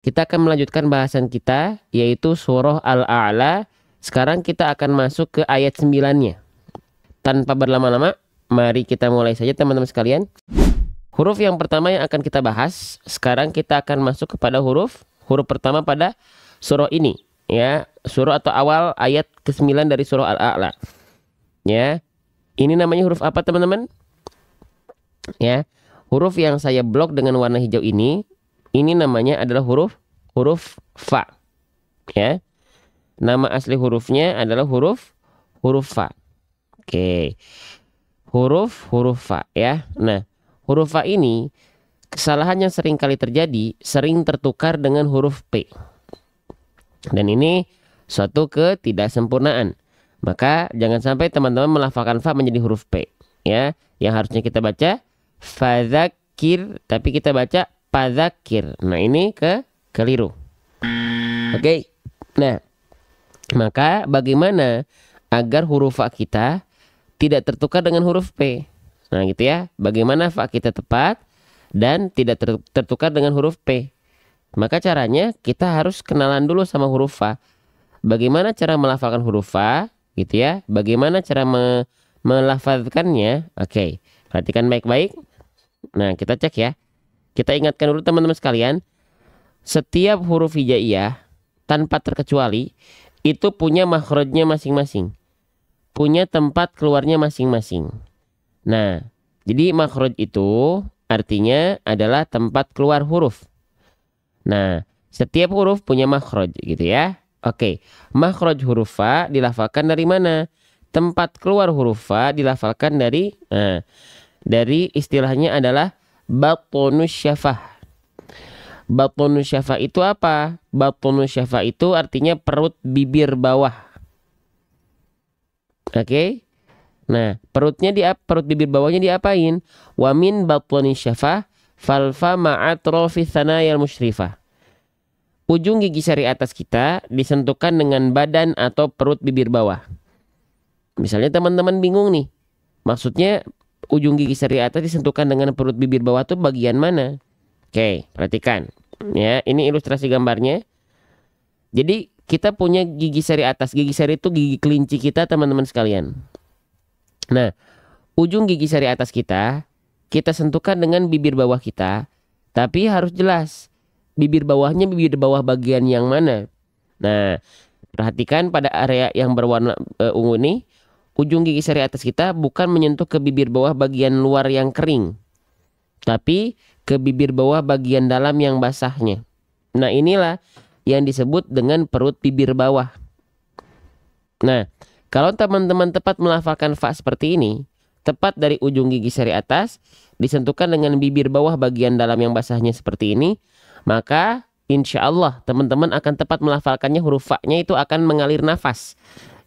kita akan melanjutkan bahasan kita, yaitu surah Al-A'la. Sekarang kita akan masuk ke ayat 9-nya. Tanpa berlama-lama, mari kita mulai saja teman-teman sekalian. Huruf yang pertama yang akan kita bahas, sekarang kita akan masuk kepada huruf pertama pada surah ini. Ya, surah atau awal ayat ke-9 dari surah Al-A'la. Ya, ini namanya huruf apa teman-teman? Ya, huruf yang saya blok dengan warna hijau ini namanya adalah huruf fa. Ya, nama asli hurufnya adalah huruf fa. Oke, huruf fa ya. Nah, huruf fa ini kesalahan yang sering kali terjadi, sering tertukar dengan huruf P. Dan ini suatu ketidaksempurnaan. Maka jangan sampai teman-teman melafalkan fa menjadi huruf P. Ya, yang harusnya kita baca fadzakir, tapi kita baca padzakir. Nah, ini keliru. Oke. Nah, maka bagaimana agar huruf fa kita tidak tertukar dengan huruf P? Nah, gitu ya. Bagaimana fa kita tepat dan tidak tertukar dengan huruf P? Maka caranya kita harus kenalan dulu sama huruf fa. Bagaimana cara melafalkan huruf fa? Gitu ya. Bagaimana cara melafazkannya? Oke. Perhatikan baik-baik. Nah, kita cek ya. Kita ingatkan dulu teman-teman sekalian. Setiap huruf hijaiyah tanpa terkecuali itu punya makhrajnya masing-masing. Punya tempat keluarnya masing-masing. Nah, jadi makhraj itu artinya adalah tempat keluar huruf. Nah, setiap huruf punya makhraj gitu ya. Oke, makhraj huruf fa dilafalkan dari mana? Tempat keluar huruf fa dilafalkan dari istilahnya adalah batonus syafah. Batonus syafah itu apa? Batonus syafah itu artinya perut bibir bawah. Oke. Nah, perut bibir bawahnya diapain? Wa min batonis syafah falfa ma'atrofi thanayal musyrifah. Ujung gigi sari atas kita disentuhkan dengan badan atau perut bibir bawah. Misalnya teman-teman bingung nih. Maksudnya ujung gigi sari atas disentuhkan dengan perut bibir bawah itu bagian mana? Oke, perhatikan. Ya, ini ilustrasi gambarnya. Jadi kita punya gigi sari atas. Gigi sari itu gigi kelinci kita teman-teman sekalian. Nah, ujung gigi sari atas kita sentuhkan dengan bibir bawah kita. Tapi harus jelas. Bibir bawahnya bibir bawah bagian yang mana? Nah, perhatikan pada area yang berwarna ungu ini. Ujung gigi sari atas kita bukan menyentuh ke bibir bawah bagian luar yang kering. Tapi ke bibir bawah bagian dalam yang basahnya. Nah, inilah yang disebut dengan perut bibir bawah. Nah, kalau teman-teman tepat melafalkan fa seperti ini, tepat dari ujung gigi sari atas, disentuhkan dengan bibir bawah bagian dalam yang basahnya seperti ini, maka insya Allah teman-teman akan tepat melafalkannya. Huruf fa-nya itu akan mengalir nafas.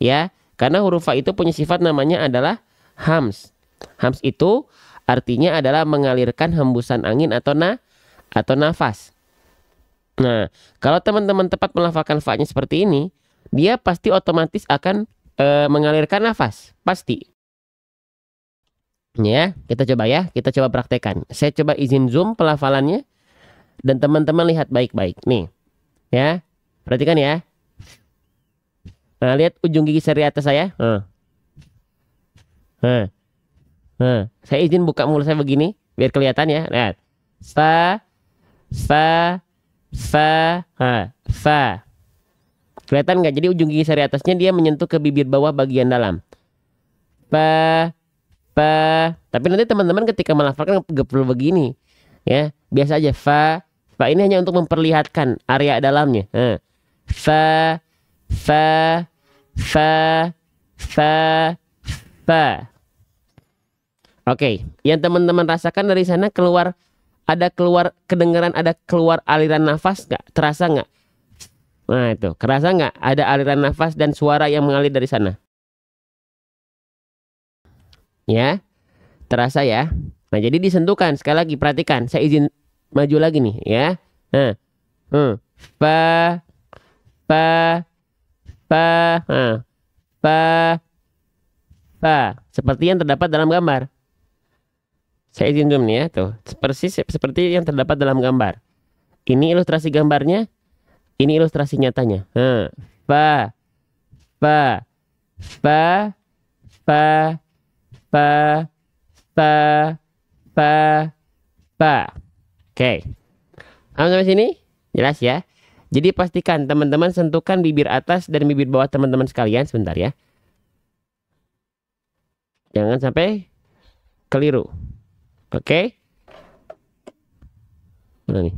Ya, karena huruf fa itu punya sifat namanya adalah hams. Hams itu artinya adalah mengalirkan hembusan angin atau nafas. Nah, kalau teman-teman tepat melafalkan fa-nya seperti ini, dia pasti otomatis akan mengalirkan nafas. Pasti. Ya, kita coba praktekkan. Saya coba izin zoom pelafalannya. Dan teman-teman lihat baik-baik. Nih. Ya. Perhatikan ya. Nah, lihat ujung gigi sari atas saya. Saya izin buka mulut saya begini. Biar kelihatan ya. Lihat. Fa. Kelihatan nggak? Jadi ujung gigi sari atasnya dia menyentuh ke bibir bawah bagian dalam. Fa. Tapi nanti teman-teman ketika melafalkan nggak perlu begini. Ya. Biasa aja. Fa ini hanya untuk memperlihatkan area dalamnya. Fa. Oke, yang teman-teman rasakan dari sana kedengaran ada keluar aliran nafas nggak? Terasa nggak? Nah itu, kerasa nggak? Ada aliran nafas dan suara yang mengalir dari sana. Ya, terasa ya. Nah jadi disentuhkan, sekali lagi perhatikan. Saya izin maju lagi nih ya. Fa. Seperti yang terdapat dalam gambar. Saya izin zoom nih ya, tuh. Persis seperti yang terdapat dalam gambar. Ini ilustrasi gambarnya, ini ilustrasi nyatanya. Fa, fa, fa, fa, fa, fa, fa, fa. Oke. Sampai sini? Jelas ya? Jadi pastikan teman-teman sentuhkan bibir atas dan bibir bawah teman-teman sekalian. Sebentar ya. Jangan sampai keliru. Oke. Mana nih?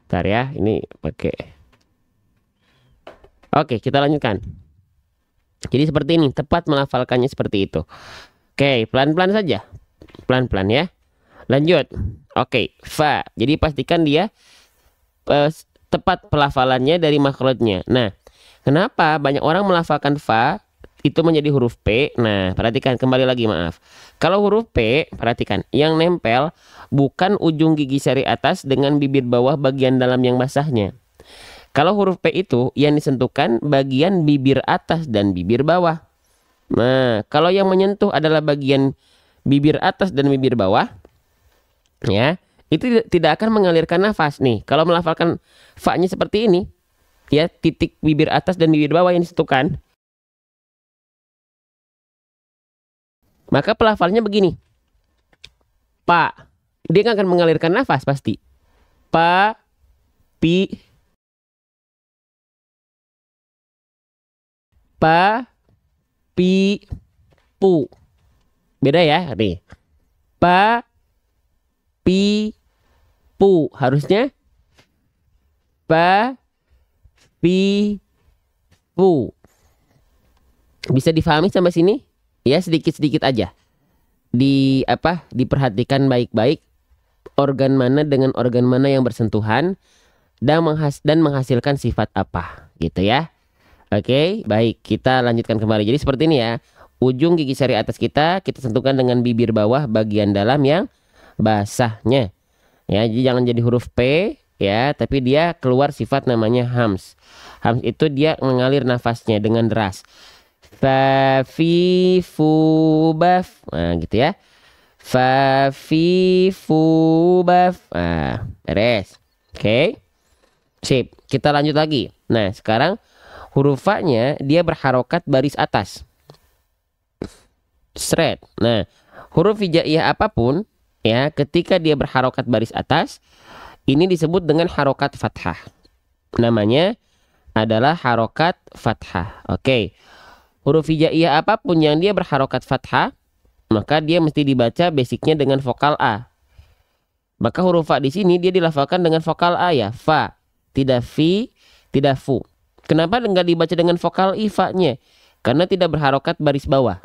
Bentar ya, ini pakai. Oke, kita lanjutkan. Jadi seperti ini, tepat melafalkannya seperti itu. Oke, pelan-pelan saja. Pelan-pelan ya. Lanjut. Oke, fa. Jadi pastikan dia tepat pelafalannya dari makhrajnya. Nah, kenapa banyak orang melafalkan fa itu menjadi huruf P? Nah, perhatikan kembali lagi, maaf. Kalau huruf P, perhatikan, yang nempel bukan ujung gigi seri atas dengan bibir bawah bagian dalam yang basahnya. Kalau huruf P itu yang disentuhkan bagian bibir atas dan bibir bawah. Nah, kalau yang menyentuh adalah bagian bibir atas dan bibir bawah, ya, itu tidak akan mengalirkan nafas nih. Kalau melafalkan fa-nya seperti ini, ya, titik bibir atas dan bibir bawah yang disentuhkan, maka pelafalnya begini. Pa. Dia akan mengalirkan nafas pasti. Pa, pi, pa, pi, pu. Beda ya, nih. Pa, pi, pu. Harusnya pa, pi, pu. Bisa difahami sampai sini? Ya, sedikit-sedikit aja. Diperhatikan baik-baik organ mana dengan organ mana yang bersentuhan dan menghasilkan sifat apa, gitu ya. Oke, baik, kita lanjutkan kembali. Jadi seperti ini ya. Ujung gigi seri atas kita sentuhkan dengan bibir bawah bagian dalam yang basahnya. Ya, jadi jangan jadi huruf P ya, tapi dia keluar sifat namanya hams. Hams itu dia mengalir nafasnya dengan deras. Fa, fi, fu, baf. Nah, gitu ya. Fa, fi, fu, baf. Nah, beres. Oke. Sip. Kita lanjut lagi. Nah, sekarang huruf fa-nya dia berharokat baris atas. Sret. Nah, huruf hijaiyah apapun ya, ketika dia berharokat baris atas, ini disebut dengan harokat fathah. Namanya adalah harokat fathah. Oke. Huruf hijaiyah apapun yang dia berharokat fathah, maka dia mesti dibaca basicnya dengan vokal A. Maka huruf fa di sini dia dilafalkan dengan vokal A ya, fa, tidak fi, tidak fu. Kenapa enggak dibaca dengan vokal I fa-nya? Karena tidak berharokat baris bawah.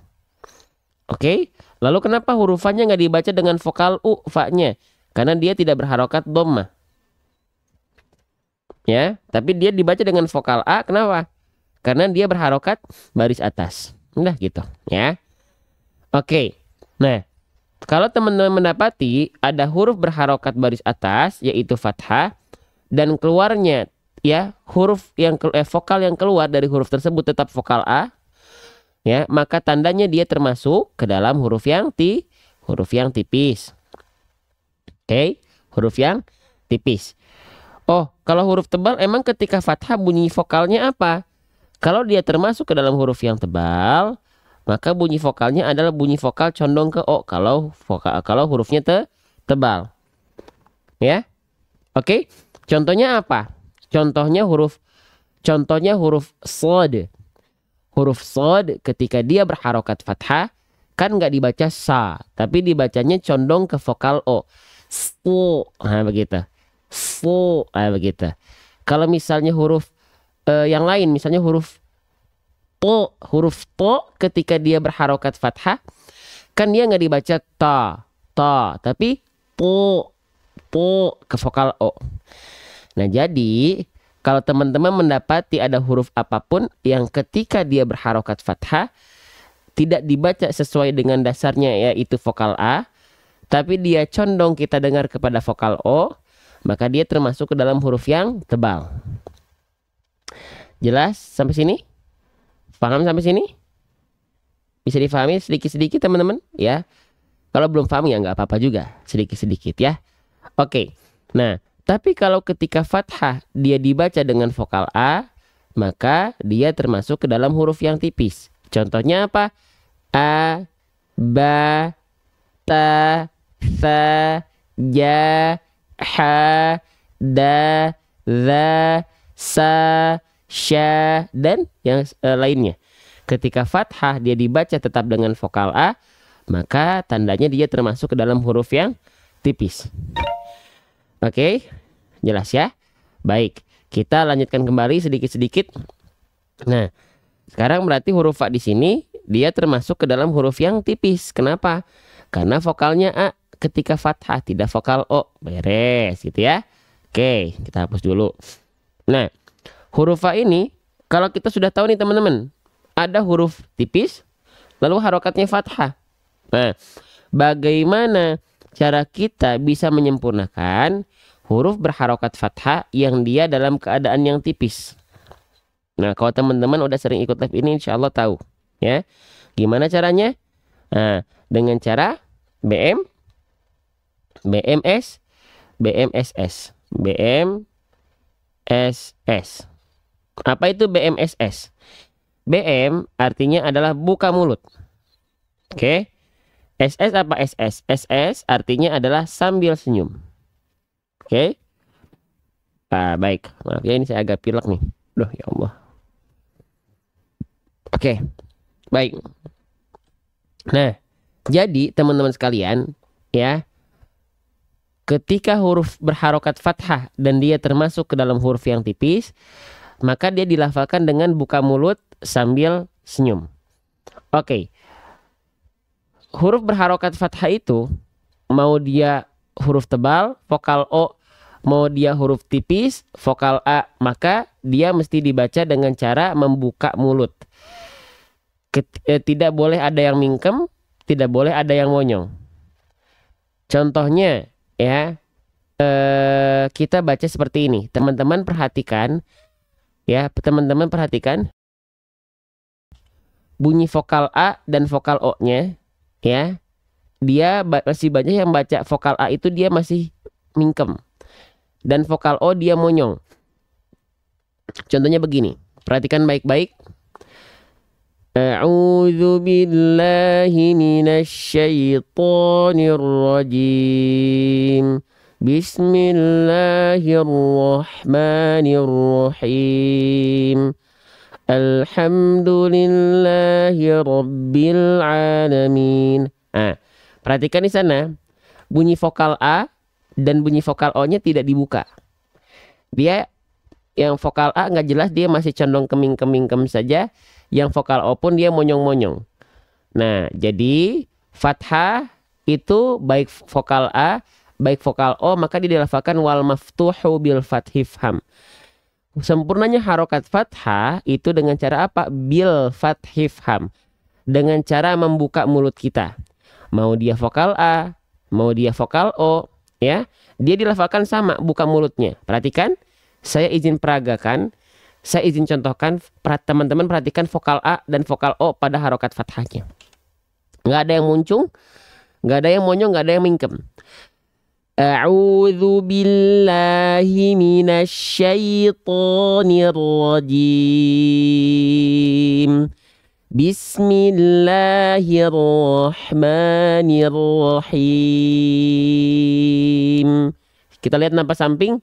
Oke, lalu kenapa huruf fa-nya nggak dibaca dengan vokal U fa-nya? Karena dia tidak berharokat dhammah. Ya, tapi dia dibaca dengan vokal A. Kenapa? Karena dia berharokat baris atas. Udah gitu, ya. Oke. Nah, kalau teman-teman mendapati ada huruf berharokat baris atas yaitu fathah dan keluarnya ya huruf yang vokal yang keluar dari huruf tersebut tetap vokal A, ya, maka tandanya dia termasuk ke dalam huruf yang tipis. Oke, huruf yang tipis. Oh, kalau huruf tebal emang ketika fathah bunyi vokalnya apa? Kalau dia termasuk ke dalam huruf yang tebal, maka bunyi vokalnya adalah bunyi vokal condong ke O kalau hurufnya tebal. Ya. Oke. Contohnya apa? Contohnya huruf shad. Huruf shad ketika dia berharokat fathah kan nggak dibaca sa, tapi dibacanya condong ke vokal O. Su. Nah, begitu. Su. Nah, begitu. Kalau misalnya huruf yang lain, misalnya huruf to ketika dia berharokat fathah kan dia nggak dibaca ta, tapi po ke vokal O. Nah, jadi kalau teman-teman mendapati ada huruf apapun yang ketika dia berharokat fathah tidak dibaca sesuai dengan dasarnya yaitu vokal A, tapi dia condong kita dengar kepada vokal O, maka dia termasuk ke dalam huruf yang tebal. Jelas sampai sini? Paham sampai sini? Bisa difahami sedikit-sedikit teman-teman ya. Kalau belum paham ya nggak apa-apa juga, sedikit-sedikit ya. Oke. Nah, Tapi kalau ketika fathah dia dibaca dengan vokal A, maka dia termasuk ke dalam huruf yang tipis. Contohnya apa? A, ba, ta, tha, ja, ha, da, za, sa, sya, dan yang lainnya. Ketika fathah dia dibaca tetap dengan vokal A, maka tandanya dia termasuk ke dalam huruf yang tipis. Oke, jelas ya? Baik, kita lanjutkan kembali sedikit-sedikit. Nah, sekarang berarti huruf Fa di sini dia termasuk ke dalam huruf yang tipis. Kenapa? Karena vokalnya A ketika fathah, tidak vokal O. Beres gitu ya. Oke, kita hapus dulu. Nah, huruf Fa ini kalau kita sudah tahu nih teman-teman, ada huruf tipis lalu harokatnya fathah. Nah, bagaimana cara kita bisa menyempurnakan huruf berharokat fathah yang dia dalam keadaan yang tipis? Nah, kalau teman-teman udah sering ikut live ini insya Allah tahu ya. Gimana caranya? Nah, dengan cara BM, BMS, BMSS, BMSS. Apa itu BMSS? BM artinya adalah buka mulut. Oke. SS apa SS? SS artinya adalah sambil senyum. Oke. Nah, baik. Maaf ya ini saya agak pilek nih. Duh ya Allah. Oke. Baik. Nah, jadi teman-teman sekalian ya, ketika huruf berharokat fathah dan dia termasuk ke dalam huruf yang tipis, maka dia dilafalkan dengan buka mulut sambil senyum. Oke. Huruf berharokat fathah itu mau dia huruf tebal, vokal O, mau dia huruf tipis, vokal A, maka dia mesti dibaca dengan cara membuka mulut. Tidak boleh ada yang mingkem, tidak boleh ada yang monyong. Contohnya ya, kita baca seperti ini. Teman-teman perhatikan ya, teman-teman perhatikan bunyi vokal A dan vokal O-nya ya. Dia masih banyak yang baca vokal A itu dia masih mingkem dan vokal O dia monyong. Contohnya begini, perhatikan baik-baik. A'udzu billahi minasyaitonir rajim. Bismillahirrahmanirrahim. Alhamdulillahi rabbil alamin. Perhatikan di sana bunyi vokal A dan bunyi vokal O-nya tidak dibuka. Dia yang vokal A nggak jelas, dia masih condong keming-kemingkem saja. Yang vokal O pun dia monyong-monyong. Nah, jadi fathah itu baik vokal A, baik vokal O, maka dia dilafalkan wal maftuhu bil fathhi fham. Sempurnanya harokat fathah itu dengan cara apa? Bil fathhi fham. Dengan cara membuka mulut kita. Mau dia vokal A, mau dia vokal O, ya, dia dilafalkan sama, buka mulutnya. Perhatikan, saya izin peragakan, saya izin contohkan, teman-teman perhatikan vokal A dan vokal O pada harokat fathahnya. Nggak ada yang muncung, nggak ada yang monyong, nggak ada yang mingkem. A'udzu billahi minasyaitonir rajim. Bismillahirrahmanirrahim. Kita lihat napas samping.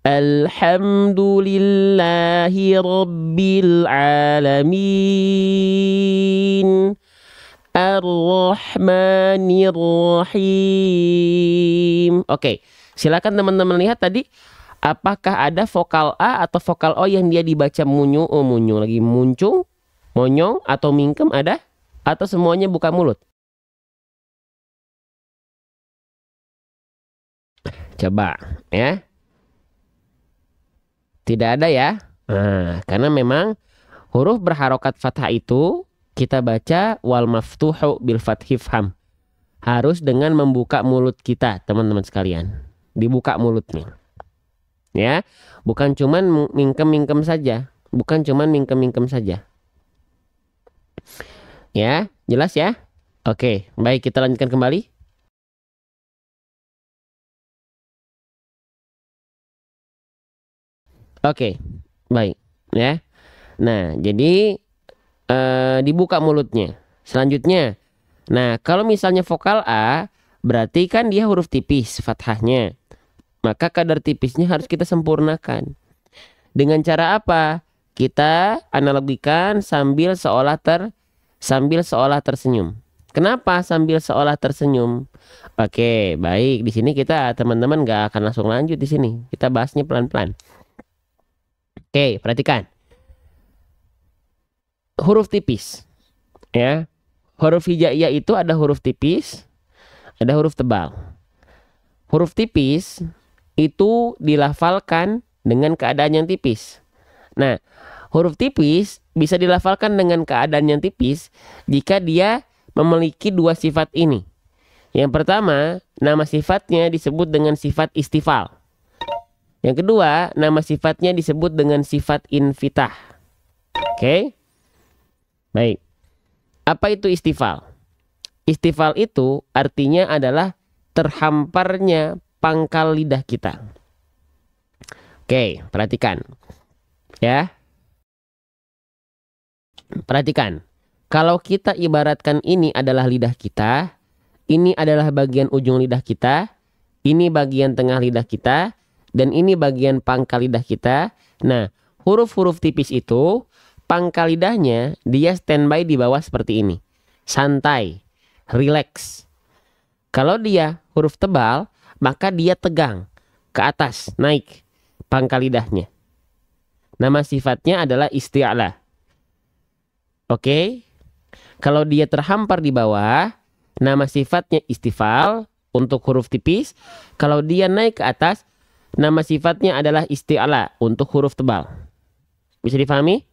Alhamdulillahi rabbil alamin. Ar-Rahmanir-Rahim. Oke, silakan teman-teman lihat tadi. Apakah ada vokal A atau vokal O yang dia dibaca munyu, munyu lagi muncung, monyong atau mingkem ada? Atau semuanya buka mulut? Coba ya. Tidak ada ya. Nah, karena memang huruf berharokat fathah itu kita baca wal maftuhu bil fathhi fham. Harus dengan membuka mulut kita, teman-teman sekalian. Dibuka mulutnya. Ya, bukan cuman mingkem-mingkem saja. Bukan cuman mingkem-mingkem saja. Ya, jelas ya? Oke, baik, kita lanjutkan kembali. Oke, baik ya. Nah, jadi dibuka mulutnya. Selanjutnya, nah kalau misalnya vokal A, berarti kan dia huruf tipis fathahnya. Maka kadar tipisnya harus kita sempurnakan. Dengan cara apa? Kita analogikan sambil seolah tersenyum. Kenapa sambil seolah tersenyum? Oke, baik. Di sini kita teman-teman nggak akan langsung lanjut di sini. Kita bahasnya pelan-pelan. Oke, perhatikan. Huruf tipis, ya. Huruf hijaiyah itu ada huruf tipis, ada huruf tebal. Huruf tipis itu dilafalkan dengan keadaan yang tipis. Nah, huruf tipis bisa dilafalkan dengan keadaan yang tipis jika dia memiliki dua sifat ini. Yang pertama, nama sifatnya disebut dengan sifat istifal. Yang kedua, nama sifatnya disebut dengan sifat infitah. Oke? Baik. Apa itu istifal? Istifal itu artinya adalah terhamparnya pangkal lidah kita. Oke, perhatikan. Ya. Perhatikan. Kalau kita ibaratkan ini adalah lidah kita, ini adalah bagian ujung lidah kita, ini bagian tengah lidah kita, dan ini bagian pangkal lidah kita. Nah, huruf-huruf tipis itu, pangkal lidahnya dia standby di bawah seperti ini. Santai, relax. Kalau dia huruf tebal, maka dia tegang, ke atas, naik pangkal lidahnya. Nama sifatnya adalah isti'la. Oke? Kalau dia terhampar di bawah, nama sifatnya istifal untuk huruf tipis. Kalau dia naik ke atas, nama sifatnya adalah isti'la untuk huruf tebal. Bisa difahami?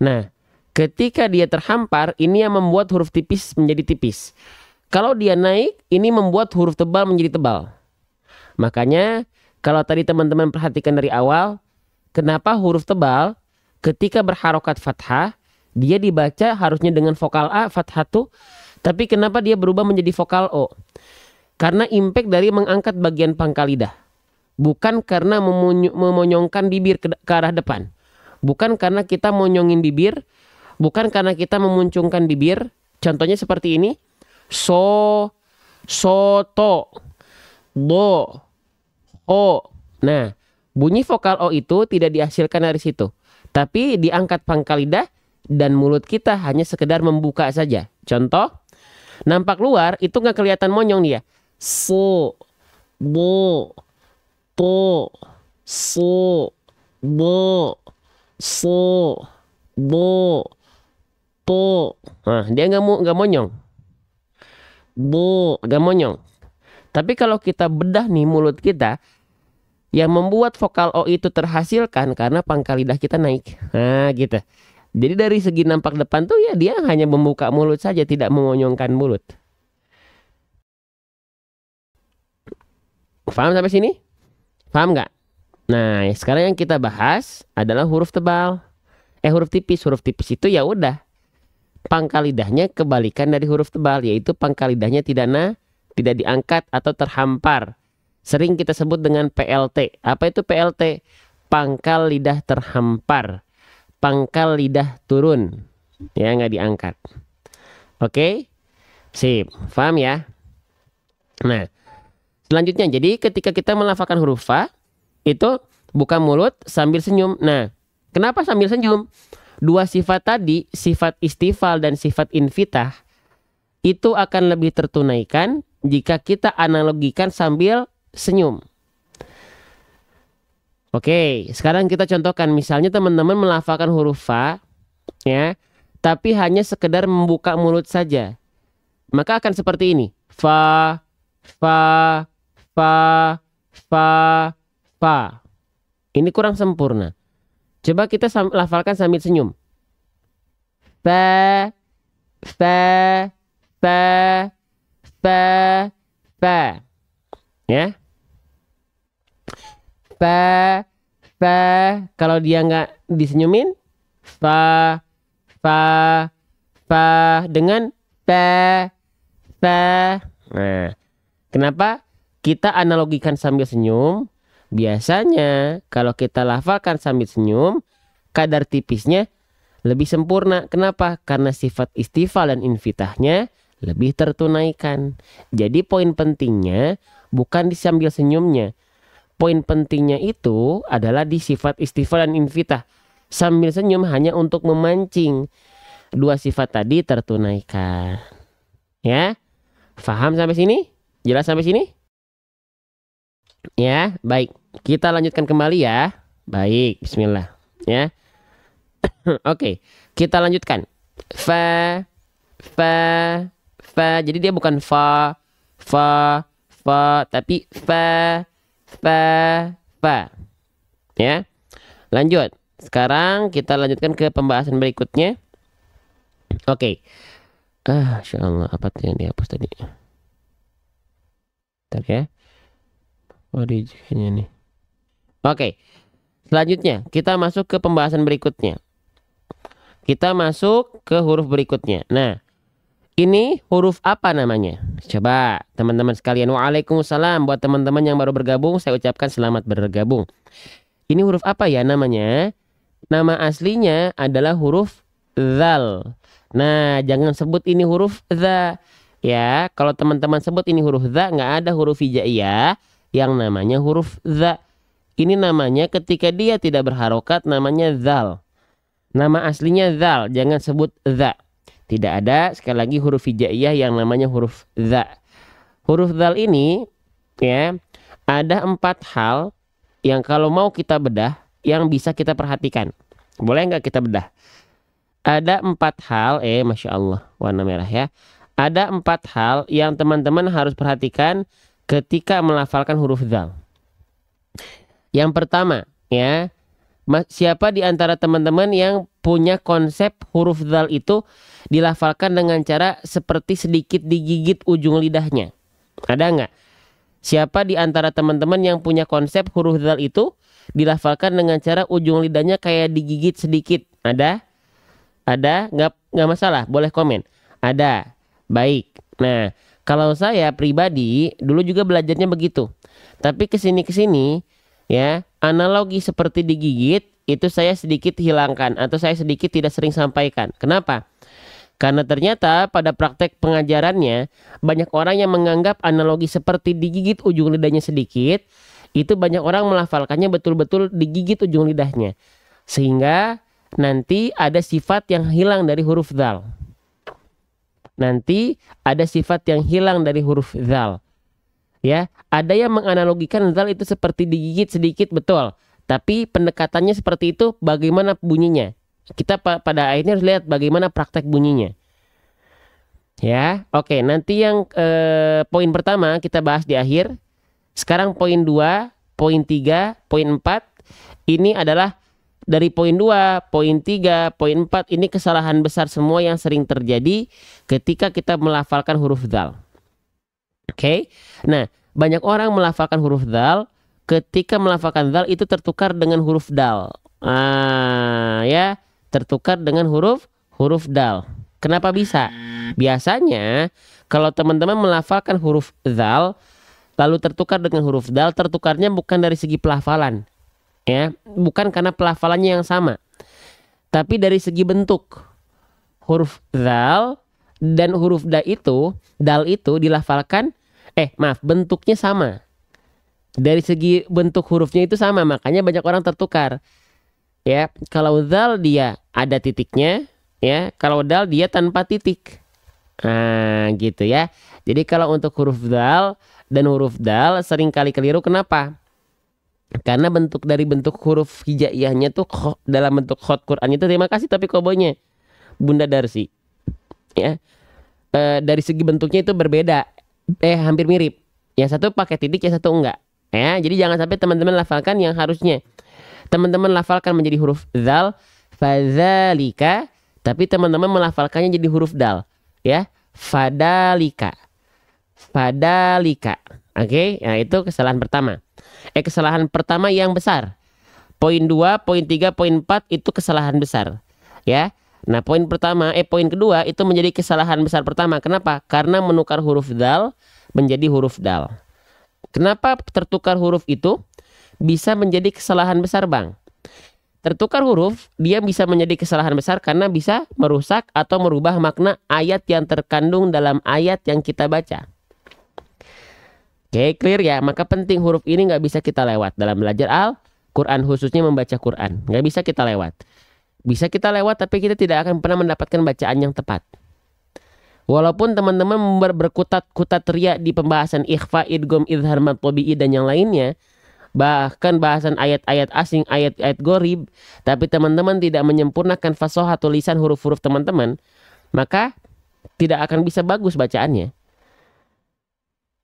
Nah, ketika dia terhampar, ini yang membuat huruf tipis menjadi tipis. Kalau dia naik, ini membuat huruf tebal menjadi tebal. Makanya, kalau tadi teman-teman perhatikan dari awal, kenapa huruf tebal ketika berharokat fathah, dia dibaca harusnya dengan vokal A, fathah tuh. Tapi kenapa dia berubah menjadi vokal O? Karena impact dari mengangkat bagian pangkal lidah. Bukan karena memonyongkan bibir ke arah depan. Bukan karena kita monyongin bibir. Bukan karena kita memuncungkan bibir. Contohnya seperti ini. So, to, do, o. Nah, bunyi vokal O itu tidak dihasilkan dari situ. Tapi diangkat pangkal lidah. Dan mulut kita hanya sekedar membuka saja. Contoh, nampak luar itu nggak kelihatan monyong dia. So, bo, to, so, bo, so, bo, to. Nah, dia nggak monyong. Bo, nggak monyong. Tapi kalau kita bedah nih mulut kita, yang membuat vokal O itu terhasilkan karena pangkal lidah kita naik. Nah, gitu. Jadi dari segi nampak depan tuh ya dia hanya membuka mulut saja, tidak memonyongkan mulut. Paham sampai sini? Paham nggak? Nah, sekarang yang kita bahas adalah huruf tebal. Huruf tipis. Huruf tipis itu ya udah. Pangkal lidahnya kebalikan dari huruf tebal, yaitu pangkal lidahnya tidak diangkat atau terhampar. Sering kita sebut dengan PLT. Apa itu PLT? Pangkal lidah terhampar. Pangkal lidah turun, ya nggak diangkat. Oke, sip, paham ya? Nah, selanjutnya, jadi ketika kita melafalkan huruf fa, itu buka mulut sambil senyum. Nah, kenapa sambil senyum? Dua sifat tadi, sifat istifal dan sifat infitah, itu akan lebih tertunaikan jika kita analogikan sambil senyum. Oke, sekarang kita contohkan. Misalnya teman-teman melafalkan huruf fa, ya, tapi hanya sekedar membuka mulut saja. Maka akan seperti ini. Fa, fa, fa, fa, fa. Ini kurang sempurna. Coba kita lafalkan sambil senyum. Fa, fa, fa, fa, fa. Ya. Fa, kalau dia nggak disenyumin, fa, dengan fa. Nah, kenapa kita analogikan sambil senyum? Biasanya kalau kita lafalkan sambil senyum, kadar tipisnya lebih sempurna. Kenapa? Karena sifat istifal dan infitahnya lebih tertunaikan. Jadi poin pentingnya bukan di sambil senyumnya. Poin pentingnya itu adalah di sifat istifal dan infitah. Sambil senyum hanya untuk memancing. Dua sifat tadi tertunaikan. Ya, paham sampai sini? Jelas sampai sini? Ya, baik. Kita lanjutkan kembali ya. Baik, bismillah. Ya. Oke, kita lanjutkan. Fa, fa, fa. Jadi dia bukan fa, tapi fa, fa. Ya. Lanjut. Sekarang kita lanjutkan ke pembahasan berikutnya. Oke. Insya Allah, apa tuh yang dihapus tadi? Bentar ya. Kayaknya nih. Oke. Selanjutnya, kita masuk ke pembahasan berikutnya. Kita masuk ke huruf berikutnya. Nah, ini huruf apa namanya? Coba teman-teman sekalian. Waalaikumsalam. Buat teman-teman yang baru bergabung, saya ucapkan selamat bergabung. Ini huruf apa ya namanya? Nama aslinya adalah huruf zal. Nah, jangan sebut ini huruf za. Ya, kalau teman-teman sebut ini huruf za, nggak ada huruf hijaiyah yang namanya huruf za. Ini namanya ketika dia tidak berharokat namanya zal. Nama aslinya zal, jangan sebut za. Tidak ada sekali lagi huruf hijaiyah yang namanya huruf za. Huruf zal ini ya ada 4 hal yang kalau mau kita bedah yang bisa kita perhatikan. Boleh nggak kita bedah? Ada 4 hal, Masya Allah warna merah ya. Ada 4 hal yang teman-teman harus perhatikan ketika melafalkan huruf zal. Yang pertama ya, siapa di antara teman-teman yang punya konsep huruf zal itu dilafalkan dengan cara seperti sedikit digigit ujung lidahnya? Ada nggak? Siapa di antara teman-teman yang punya konsep huruf zal itu dilafalkan dengan cara ujung lidahnya kayak digigit sedikit? Ada? Ada? Nggak masalah, boleh komen. Ada. Baik. Nah, kalau saya pribadi dulu juga belajarnya begitu. Tapi kesini ya, analogi seperti digigit itu saya sedikit hilangkan atau saya sedikit tidak sering sampaikan. Kenapa? Karena ternyata pada praktek pengajarannya banyak orang yang menganggap analogi seperti digigit ujung lidahnya sedikit, itu banyak orang melafalkannya betul-betul digigit ujung lidahnya. Sehingga nanti ada sifat yang hilang dari huruf zal. Nanti ada sifat yang hilang dari huruf zal. Ya, ada yang menganalogikan zal itu seperti digigit sedikit, betul. Tapi pendekatannya seperti itu, bagaimana bunyinya? Kita pada akhirnya harus lihat bagaimana praktek bunyinya. Ya, oke. Nanti yang poin pertama kita bahas di akhir. Sekarang poin 2, poin 3, poin 4. Ini adalah dari poin 2, poin 3, poin 4. Ini kesalahan besar semua yang sering terjadi ketika kita melafalkan huruf zal. Oke. Nah, banyak orang melafalkan huruf zal, ketika melafalkan zal itu tertukar dengan huruf dal. Ya, tertukar dengan huruf dal. Kenapa bisa? Biasanya kalau teman-teman melafalkan huruf zal lalu tertukar dengan huruf dal, tertukarnya bukan dari segi pelafalan. Ya, bukan karena pelafalannya yang sama. Tapi dari segi bentuk. Huruf zal dan huruf dal itu dilafalkan bentuknya sama. Dari segi bentuk hurufnya itu sama, makanya banyak orang tertukar. Ya, kalau zal dia ada titiknya, ya. Kalau dal dia tanpa titik. Nah, gitu ya. Jadi kalau untuk huruf zal dan huruf dal sering kali keliru. Kenapa? Karena bentuk huruf hijaiyahnya tuh dalam bentuk khot Quran itu, terima kasih tapi kobonya Bunda Darsi. Ya. Dari segi bentuknya itu berbeda. Hampir mirip. Yang satu pakai titik, yang satu enggak. Ya, jadi jangan sampai teman-teman lafalkan yang harusnya teman-teman lafalkan menjadi huruf zal, fadzalika, tapi teman-teman melafalkannya jadi huruf dal. Ya, fadalika. Oke, nah itu kesalahan pertama. Kesalahan pertama yang besar. Poin 2, poin 3, poin 4 itu kesalahan besar. Ya. Nah, poin kedua itu menjadi kesalahan besar pertama. Kenapa? Karena menukar huruf dal menjadi huruf dal. Kenapa tertukar huruf itu? bisa menjadi kesalahan besar, Bang. Tertukar huruf, dia bisa menjadi kesalahan besar karena bisa merusak atau merubah makna ayat yang terkandung dalam ayat yang kita baca. Oke, clear ya? Maka penting huruf ini nggak bisa kita lewat dalam belajar Al-Quran, khususnya membaca Quran. Nggak bisa kita lewat. Bisa kita lewat, tapi kita tidak akan pernah mendapatkan bacaan yang tepat. Walaupun teman-teman berkutat-kutat ria di pembahasan ikhfa, idgham, izhar, mad tabi'i dan yang lainnya, bahkan bahasan ayat-ayat asing, ayat-ayat gharib, tapi teman-teman tidak menyempurnakan fasahah tulisan huruf-huruf teman-teman, maka tidak akan bisa bagus bacaannya.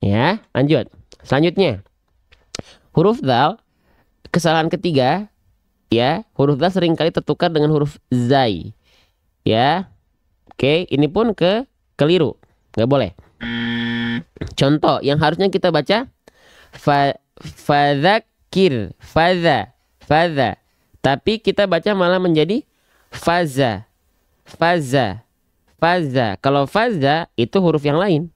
Ya, lanjut. Selanjutnya, huruf dzal, kesalahan ketiga, ya, huruf dzal seringkali tertukar dengan huruf zai. Ya. Oke, ini pun keliru, nggak boleh. Contoh yang harusnya kita baca fadzakir, fadza, tapi kita baca malah menjadi faza. Kalau faza itu huruf yang lain,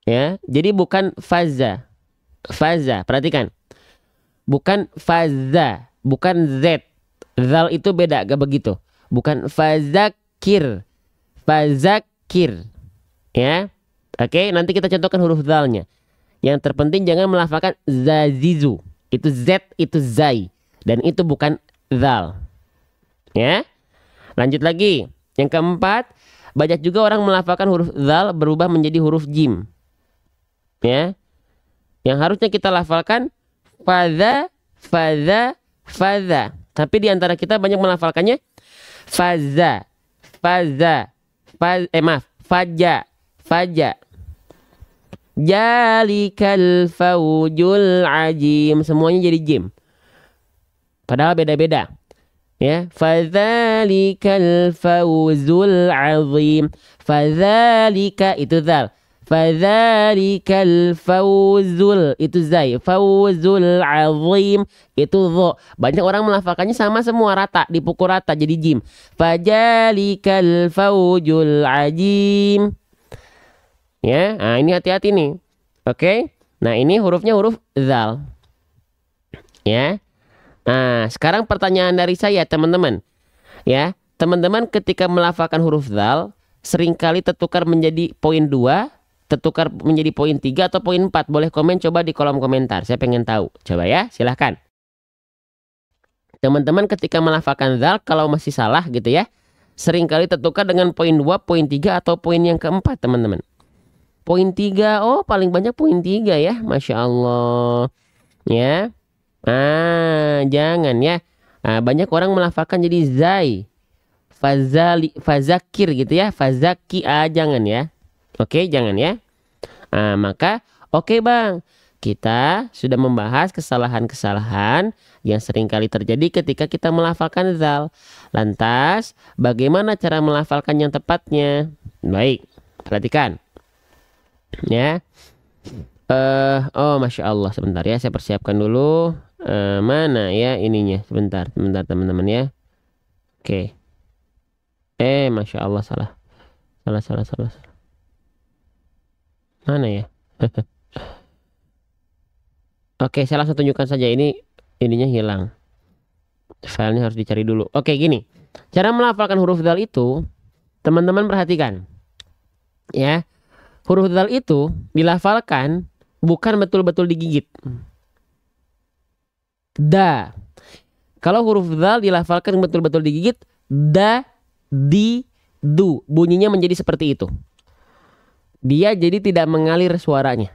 ya, jadi bukan faza. Perhatikan, bukan faza, bukan z, zal itu beda, gak begitu, bukan fadzakir, ya. Oke, nanti kita contohkan huruf zalnya. Yang terpenting jangan melafalkan zazizu. Itu z, itu zai, dan itu bukan zal. Ya. Lanjut lagi. Yang keempat, banyak juga orang melafalkan huruf zal berubah menjadi huruf jim. Ya. Yang harusnya kita lafalkan faza. Tapi di antara kita banyak melafalkannya faza. Faja. Jalikal faujul ajim, semuanya jadi jim. Padahal beda-beda. Ya, fadzalikal fauzul azim. Fadzalika itu zal. Fadzalikal fauzul itu zai. Fauzul azim itu dha. Banyak orang melafalkannya sama semua, rata, dipukul rata jadi jim. Fajalikal faujul ajim. Ya, nah ini hati-hati nih. Oke. Nah, ini hurufnya huruf zal. Ya. Nah, sekarang pertanyaan dari saya, teman-teman. Ya, teman-teman ketika melafalkan huruf zal seringkali tertukar menjadi poin 2, tertukar menjadi poin 3 atau poin 4. Boleh komen coba di kolom komentar. Saya pengen tahu. Coba ya, silahkan. Teman-teman ketika melafalkan zal kalau masih salah gitu ya, seringkali tertukar dengan poin 2, poin 3 atau poin yang keempat, teman-teman. Poin 3, oh paling banyak poin 3 ya, Masya Allah. Ya. Jangan ya. Banyak orang melafalkan jadi zai. Fazakir gitu ya. Fazaki, jangan ya. Oke, jangan ya. Maka oke Bang, kita sudah membahas kesalahan-kesalahan yang seringkali terjadi ketika kita melafalkan zal. Lantas, bagaimana cara melafalkan yang tepatnya? Baik, perhatikan. Ya. Oh Masya Allah, sebentar ya, saya persiapkan dulu. Mana ya ininya, sebentar teman-teman ya. Oke. Masya Allah, salah. Mana ya? Oke, saya langsung tunjukkan saja, ininya hilang. Filenya harus dicari dulu. Oke, gini. Cara melafalkan huruf dzal itu, teman-teman perhatikan. Ya. Huruf dzal itu dilafalkan bukan betul-betul digigit. Da. Kalau huruf dzal dilafalkan betul-betul digigit, da, di, du. Bunyinya menjadi seperti itu. Dia jadi tidak mengalir suaranya.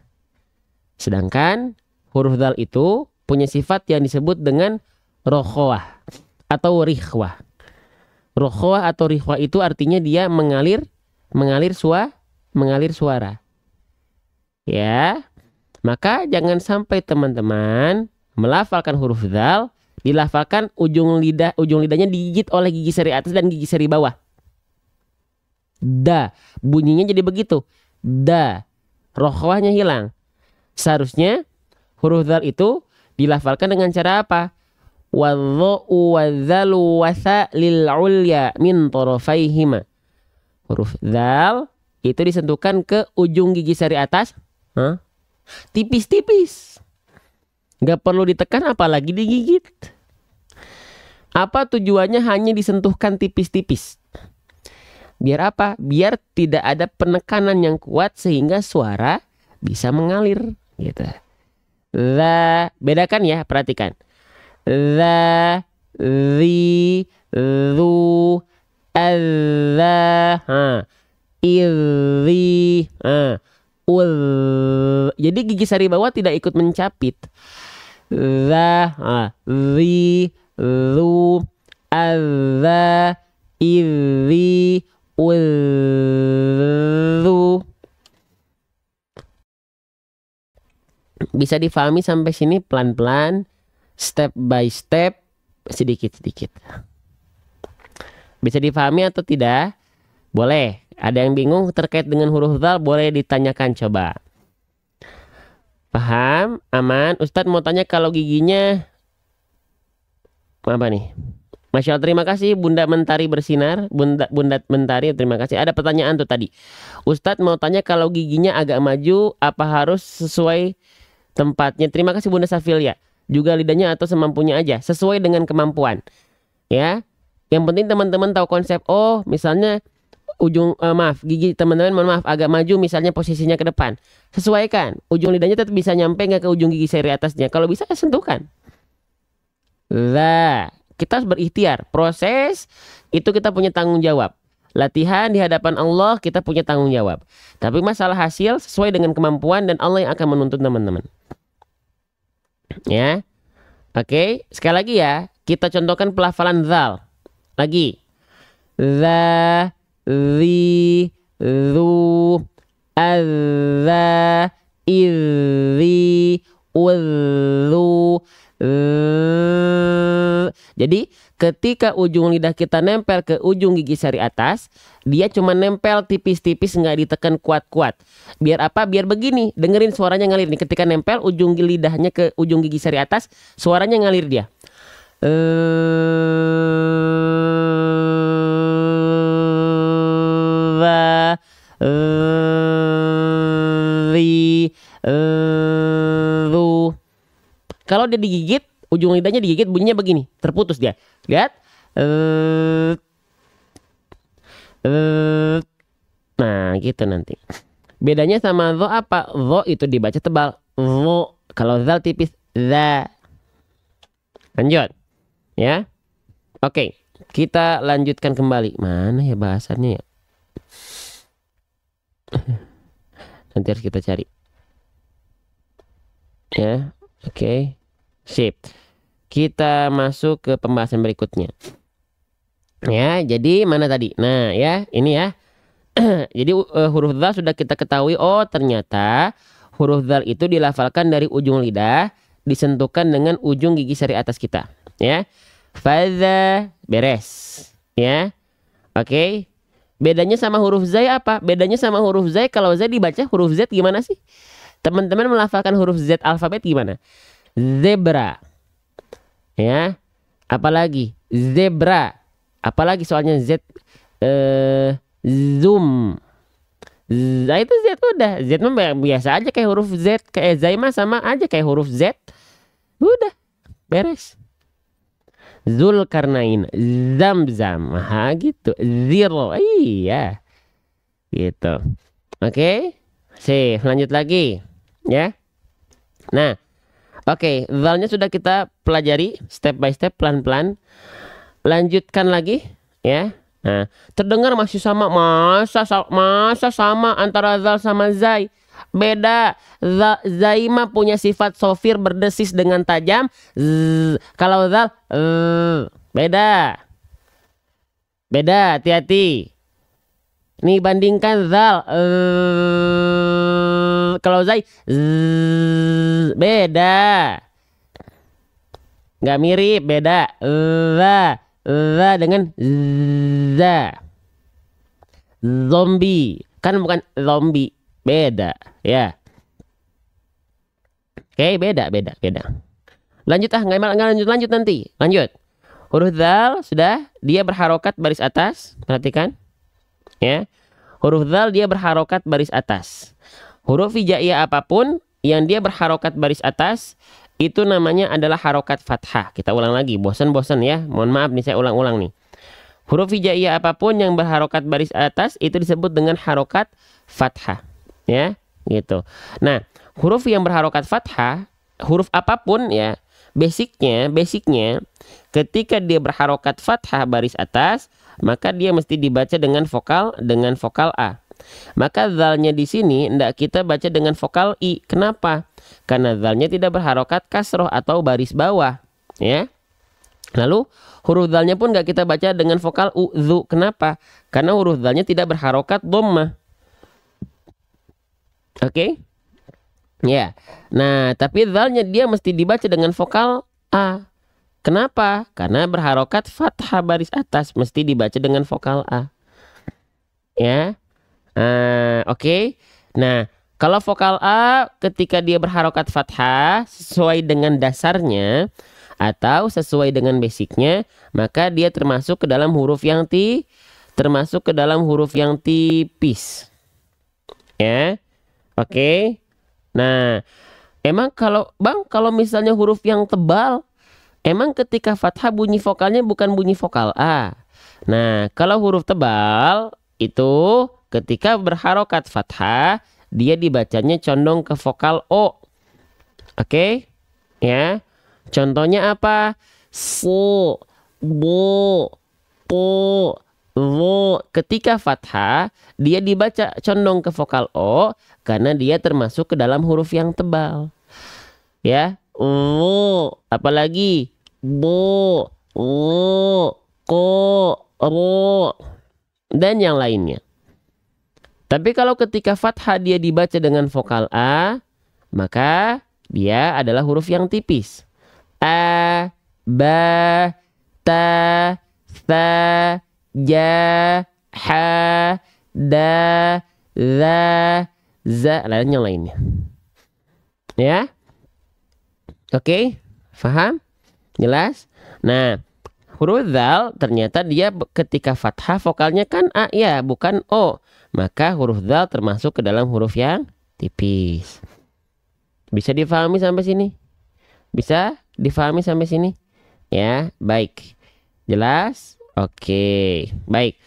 Sedangkan huruf dzal itu punya sifat yang disebut dengan rokhwah atau rikhwah. Rokhwah atau rikhwah itu artinya dia mengalir suara. Ya. Maka jangan sampai teman-teman melafalkan huruf dzal dilafalkan ujung lidahnya digigit oleh gigi seri atas dan gigi seri bawah. Da, bunyinya jadi begitu. Da, rokhwahnya hilang. Seharusnya huruf dzal itu dilafalkan dengan cara apa? Wadhdhu wadzalu wasa lil ulya min tarafaihima. Huruf dzal itu disentuhkan ke ujung gigi seri atas, tipis-tipis. Nggak perlu ditekan apalagi digigit. Apa tujuannya hanya disentuhkan tipis-tipis? Biar apa? Biar tidak ada penekanan yang kuat sehingga suara bisa mengalir gitu. La, bedakan ya, perhatikan. La, zi, zu, Allah, illi, ul. Jadi gigi sari bawah tidak ikut mencapit. La, zi, zu, Allah, illi, ul. Bisa difahami sampai sini pelan-pelan, step by step, sedikit-sedikit. Bisa difahami atau tidak? Boleh. Ada yang bingung terkait dengan huruf dzal, boleh ditanyakan coba. Paham? Aman? Ustadz mau tanya kalau giginya apa nih? Masya Allah, terima kasih Bunda Mentari bersinar. Bunda Mentari, terima kasih. Ada pertanyaan tuh tadi. Ustadz mau tanya kalau giginya agak maju, apa harus sesuai tempatnya? Terima kasih Bunda Safilia. Juga lidahnya atau semampunya aja, sesuai dengan kemampuan. Ya. Yang penting teman-teman tahu konsep. Oh, misalnya ujung gigi teman-teman mohon maaf agak maju, misalnya posisinya ke depan. Sesuaikan. Ujung lidahnya tetap bisa nyampe nggak ke ujung gigi seri atasnya. Kalau bisa sentuhkan. Lah, kita harus berikhtiar. Proses itu kita punya tanggung jawab. Latihan di hadapan Allah kita punya tanggung jawab. Tapi masalah hasil sesuai dengan kemampuan dan Allah yang akan menuntut teman-teman. Ya. Oke, sekali lagi ya, kita contohkan pelafalan dzal. Lagi. Za, zi, zu, azza, illi, ullu. Jadi ketika ujung lidah kita nempel ke ujung gigi sari atas, dia cuma nempel tipis-tipis, nggak ditekan kuat-kuat. Biar apa? Biar begini, dengerin suaranya ngalir nih. Ketika nempel ujung lidahnya ke ujung gigi sari atas, suaranya ngalir dia. Kalau dia digigit, ujung lidahnya digigit, bunyinya begini, terputus dia. Lihat. Nah, gitu nanti. Bedanya sama dho apa? Dho itu dibaca tebal. Dho. Kalau zal tipis. Za. Lanjut. Ya. Oke. Kita lanjutkan kembali. Mana ya bahasannya ya? Nanti harus kita cari. Ya. Oke. Sip. Kita masuk ke pembahasan berikutnya. Ya, jadi mana tadi? Nah, ya, ini ya. Jadi huruf dzal sudah kita ketahui. Oh, ternyata huruf dzal itu dilafalkan dari ujung lidah, disentuhkan dengan ujung gigi sari atas kita. Ya. Fadza, beres. Ya. Oke. Bedanya sama huruf zai apa? Bedanya sama huruf zai, kalau zai dibaca huruf z gimana sih? Teman-teman melafalkan huruf z alfabet gimana? Zebra. Ya. Apalagi zebra. Apalagi soalnya z zoom. Nah, itu z udah. Z mah biasa aja kayak huruf z, kayak zai mah sama aja kayak huruf z. Udah beres. Zulkarnain, Zamzam, gitu. Zero, iya. Gitu. Oke. Sip, lanjut lagi. Ya. Nah. Oke, zalnya sudah kita pelajari step by step, pelan-pelan. Lanjutkan lagi, ya. Nah, terdengar masih sama, masa sama antara zal sama zai. Beda. Zai mah punya sifat sofir, berdesis dengan tajam. Kalau zal beda. Beda, hati-hati. Nih bandingkan zal. Kalau zai beda. Nggak mirip, beda. Za dengan za. Zombie kan bukan zombie, beda ya. Oke, beda. Lanjut nggak lanjut nanti. Lanjut. Huruf dzal sudah, dia berharokat baris atas, perhatikan ya. Huruf dzal dia berharokat baris atas. Huruf hijaiyah apapun yang dia berharokat baris atas itu namanya adalah harokat fathah. Kita ulang lagi, bosan-bosan ya. Mohon maaf nih, saya ulang-ulang nih. Huruf hijaiyah apapun yang berharokat baris atas itu disebut dengan harokat fathah. Ya, gitu. Nah, huruf yang berharokat fathah, huruf apapun ya, basicnya ketika dia berharokat fathah baris atas, maka dia mesti dibaca dengan vokal A. Maka zalnya di sini tidak kita baca dengan vokal I. Kenapa? Karena zalnya tidak berharokat kasroh atau baris bawah, ya. Lalu huruf zalnya pun nggak kita baca dengan vokal U, zu. Kenapa? Karena huruf zalnya tidak berharokat dhammah. Oke? Ya. Nah, tapi zalnya dia mesti dibaca dengan vokal A. Kenapa? Karena berharokat fathah baris atas, mesti dibaca dengan vokal A. Ya. Oke. Nah, kalau vokal A ketika dia berharokat fathah sesuai dengan dasarnya atau sesuai dengan basicnya, maka dia termasuk ke dalam huruf yang tipis. Ya. Oke. Nah, emang kalau misalnya huruf yang tebal, emang ketika fathah bunyi vokalnya bukan bunyi vokal A. Nah, kalau huruf tebal itu ketika berharokat fathah, dia dibacanya condong ke vokal O. Oke? Ya. Contohnya apa? Su, bu, pu, wo. Ketika fathah, dia dibaca condong ke vokal O karena dia termasuk ke dalam huruf yang tebal. Ya. Wo, apalagi bo, wo, ko, ro, dan yang lainnya. Tapi kalau ketika fathah dia dibaca dengan vokal A, maka dia adalah huruf yang tipis. A, ba, ta, tha, ja, ha, da, za, za, dan yang lainnya. Ya? Oke, paham? Jelas? Nah, huruf dzal ternyata dia ketika fathah vokalnya kan A ya, bukan O. Maka huruf dzal termasuk ke dalam huruf yang tipis. Bisa difahami sampai sini? Bisa difahami sampai sini? Ya, baik. Jelas? Oke, baik.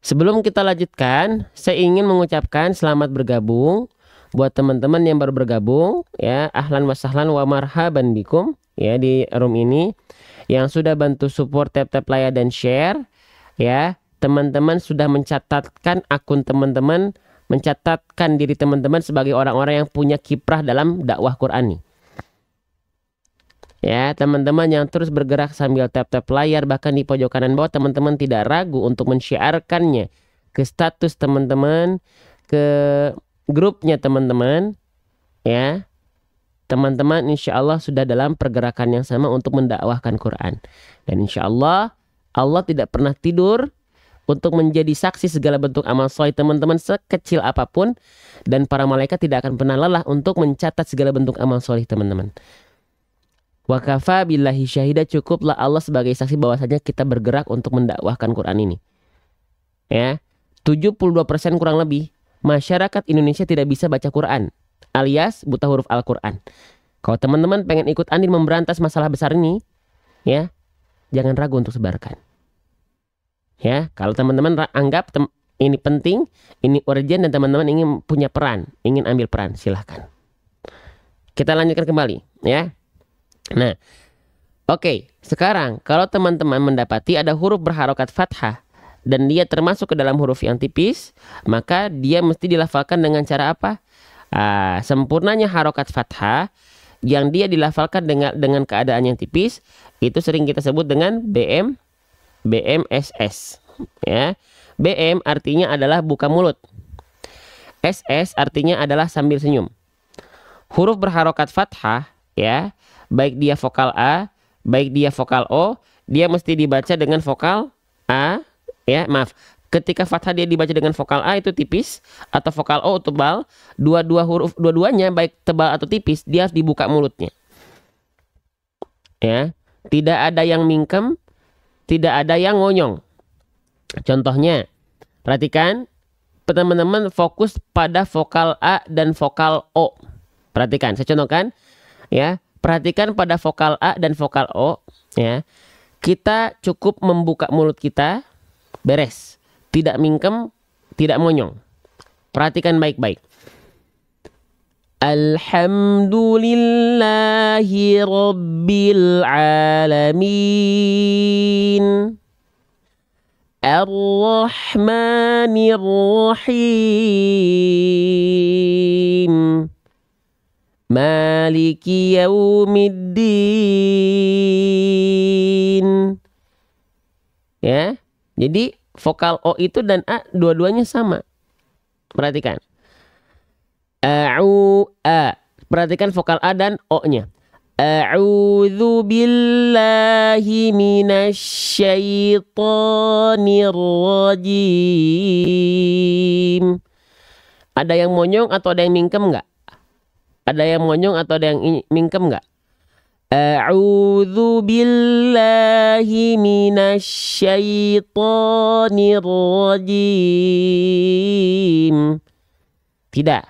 Sebelum kita lanjutkan, saya ingin mengucapkan selamat bergabung buat teman-teman yang baru bergabung, ya, ahlan wa sahlan wa marhaban bikum, ya, di room ini, yang sudah bantu support tap-tap layar dan share, ya. Teman-teman sudah mencatatkan akun teman-teman, mencatatkan diri teman-teman sebagai orang-orang yang punya kiprah dalam dakwah Qur'ani. Ya, teman-teman yang terus bergerak sambil tap-tap layar, bahkan di pojok kanan bawah, teman-teman tidak ragu untuk mensyiarkannya ke status teman-teman, ke grupnya teman-teman, ya. Teman-teman insya Allah sudah dalam pergerakan yang sama untuk mendakwahkan Quran. Dan insya Allah, Allah tidak pernah tidur untuk menjadi saksi segala bentuk amal soleh teman-teman sekecil apapun. Dan para malaikat tidak akan pernah lelah untuk mencatat segala bentuk amal soleh teman-teman. Wa kafa billahi syahida, cukuplah Allah sebagai saksi bahwasanya kita bergerak untuk mendakwahkan Quran ini. Ya, 72% kurang lebih masyarakat Indonesia tidak bisa baca Quran, alias buta huruf Al-Quran. Kalau teman-teman pengen ikut andil memberantas masalah besar ini, ya, jangan ragu untuk sebarkan. Ya, kalau teman-teman anggap ini penting, ini urgent, dan teman-teman ingin punya peran, ingin ambil peran, silahkan. Kita lanjutkan kembali, ya. Nah, oke, sekarang kalau teman-teman mendapati ada huruf berharokat fathah dan dia termasuk ke dalam huruf yang tipis, maka dia mesti dilafalkan dengan cara apa? Sempurnanya harokat fathah yang dia dilafalkan dengan keadaan yang tipis, itu sering kita sebut dengan BMSS. Ya. BM artinya adalah buka mulut. SS artinya adalah sambil senyum. Huruf berharokat fathah, ya, baik dia vokal A, baik dia vokal O, dia mesti dibaca dengan vokal A. Ya, maaf. Ketika fathah dia dibaca dengan vokal A itu tipis atau vokal O tebal, dua-duanya baik tebal atau tipis, dia harus dibuka mulutnya. Ya, tidak ada yang mingkem, tidak ada yang ngonyong. Contohnya, perhatikan, teman-teman fokus pada vokal A dan vokal O. Perhatikan, saya contohkan. Ya, perhatikan pada vokal A dan vokal O, ya. Kita cukup membuka mulut kita, beres. Tidak mingkem, tidak monyong. Perhatikan baik-baik. Alhamdulillahi Rabbil Alamin. Ar-Rahmanir-Rahim. Maliki yaumiddin. Ya, jadi vokal O itu dan A dua-duanya sama. Perhatikan. A. Perhatikan vokal A dan O-nya. A'udzu billahi minasyaitonir rajim. Ada yang monyong atau ada yang mingkem nggak? Ada yang monyong atau ada yang mingkem nggak? A'udzu billahi minasyaitonir rajim. Tidak.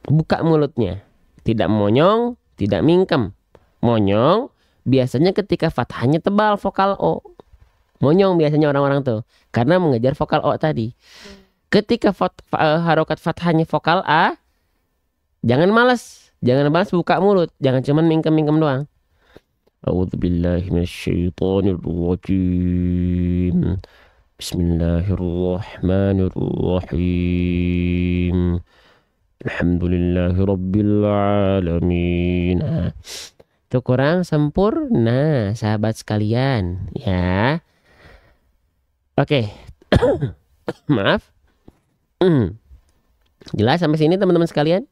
Buka mulutnya. Tidak monyong, tidak mingkem. Monyong biasanya ketika fathahnya tebal vokal O. Monyong biasanya orang-orang tuh karena mengejar vokal O tadi. Ketika harokat fathahnya vokal A, jangan malas buka mulut, jangan cuman mingkem-mingkem doang. A'udzubillahi minasyaitonirrajim. Bismillahirrahmanirrahim. Alhamdulillahi Rabbil Alamin. Nah, itu kurang sempurna sahabat sekalian ya. Oke. Maaf. Jelas sampai sini teman-teman sekalian?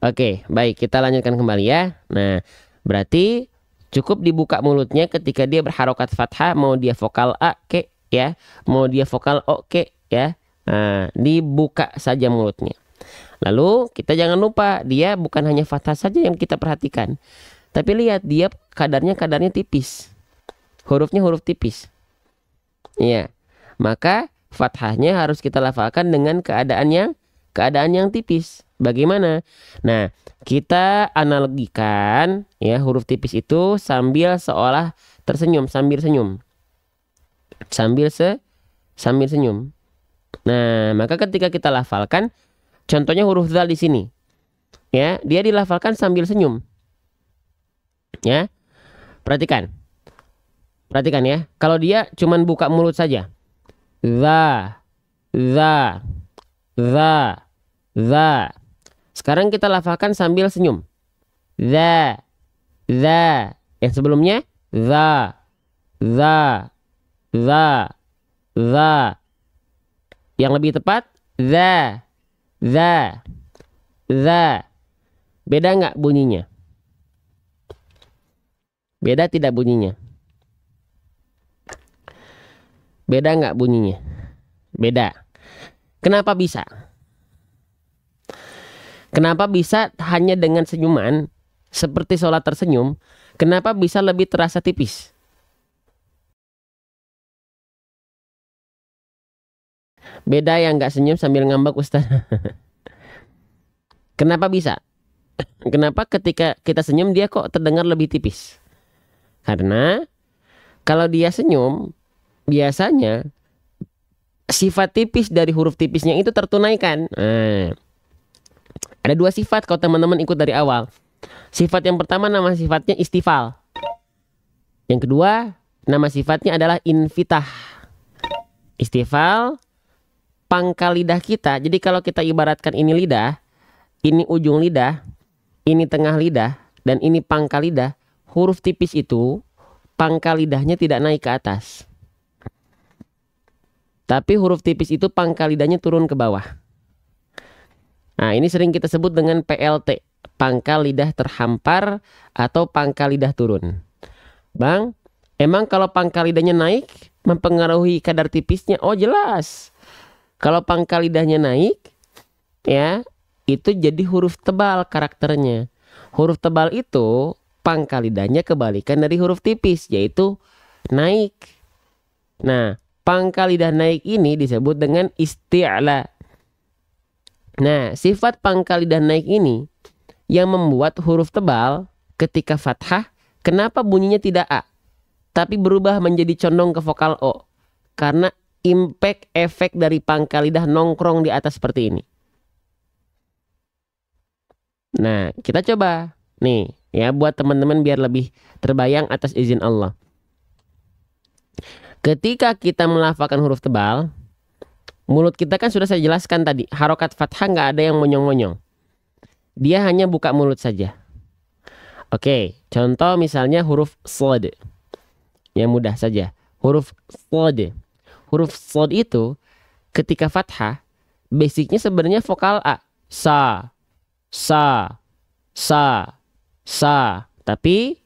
Oke, baik, kita lanjutkan kembali ya. Nah, berarti cukup dibuka mulutnya ketika dia berharokat fathah, mau dia vokal A ke ya, mau dia vokal O ke ya. Nah, dibuka saja mulutnya. Lalu kita jangan lupa dia bukan hanya fathah saja yang kita perhatikan. Tapi lihat dia kadarnya tipis. Hurufnya huruf tipis. Iya. Maka fathahnya harus kita lafalkan dengan keadaan yang tipis. Bagaimana? Nah, kita analogikan ya huruf tipis itu sambil seolah tersenyum, sambil senyum. Sambil senyum. Nah, maka ketika kita lafalkan, contohnya huruf dzal di sini. Ya, dia dilafalkan sambil senyum. Ya. Perhatikan. Perhatikan ya. Kalau dia cuman buka mulut saja. Za. Sekarang kita lafalkan sambil senyum. Za. Yang sebelumnya za. Yang lebih tepat za. Beda nggak bunyinya? Beda tidak bunyinya? Beda nggak bunyinya? Beda. Kenapa bisa? Kenapa bisa hanya dengan senyuman seperti sholat tersenyum? Kenapa bisa lebih terasa tipis? Beda yang nggak senyum sambil ngambek Ustaz. Kenapa bisa? Kenapa ketika kita senyum dia kok terdengar lebih tipis? Karena kalau dia senyum biasanya sifat tipis dari huruf tipisnya itu tertunaikan. Ada dua sifat kalau teman-teman ikut dari awal. Sifat yang pertama nama sifatnya istifal. Yang kedua nama sifatnya adalah infitah. Istifal pangkal lidah kita. Jadi kalau kita ibaratkan ini lidah, ini ujung lidah, ini tengah lidah, dan ini pangkal lidah, huruf tipis itu pangkal lidahnya tidak naik ke atas. Tapi huruf tipis itu pangkal lidahnya turun ke bawah. Nah, ini sering kita sebut dengan PLT, pangkal lidah terhampar atau pangkal lidah turun. Bang, emang kalau pangkal lidahnya naik mempengaruhi kadar tipisnya? Oh, jelas. Kalau pangkal lidahnya naik, ya, itu jadi huruf tebal karakternya. Huruf tebal itu pangkal lidahnya kebalikan dari huruf tipis, yaitu naik. Nah, pangkal lidah naik ini disebut dengan isti'la. Nah, sifat pangkal lidah naik ini yang membuat huruf tebal ketika fathah, kenapa bunyinya tidak A, tapi berubah menjadi condong ke vokal O? Karena impact efek dari pangkal lidah nongkrong di atas seperti ini. Nah, kita coba nih ya buat teman-teman biar lebih terbayang atas izin Allah. Ketika kita melafalkan huruf tebal, mulut kita kan sudah saya jelaskan tadi, harokat fathah nggak ada yang monyong-monyong. Dia hanya buka mulut saja. Oke, contoh misalnya huruf shad. Yang mudah saja. Huruf shad. Huruf shad itu ketika fathah, basicnya sebenarnya vokal A. Sa, sa, sa, sa. Tapi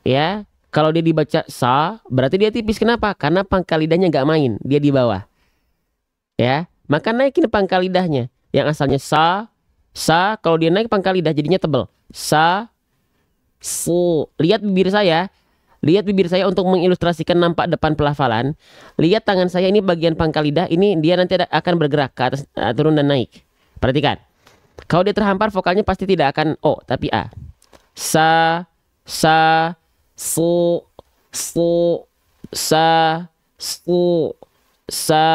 ya, kalau dia dibaca sa, berarti dia tipis. Kenapa? Karena pangkal lidahnya nggak main, dia di bawah. Ya, maka naikin pangkal lidahnya. Yang asalnya sa, sa, kalau dia naik pangkal lidah jadinya tebal. Sa, su. Lihat bibir saya. Lihat bibir saya untuk mengilustrasikan nampak depan pelafalan. Lihat tangan saya ini bagian pangkal lidah. Ini dia nanti akan bergerak ke atas, turun dan naik. Perhatikan. Kalau dia terhampar vokalnya pasti tidak akan O, tapi A. Sa, sa, su, su, sa, su, sa,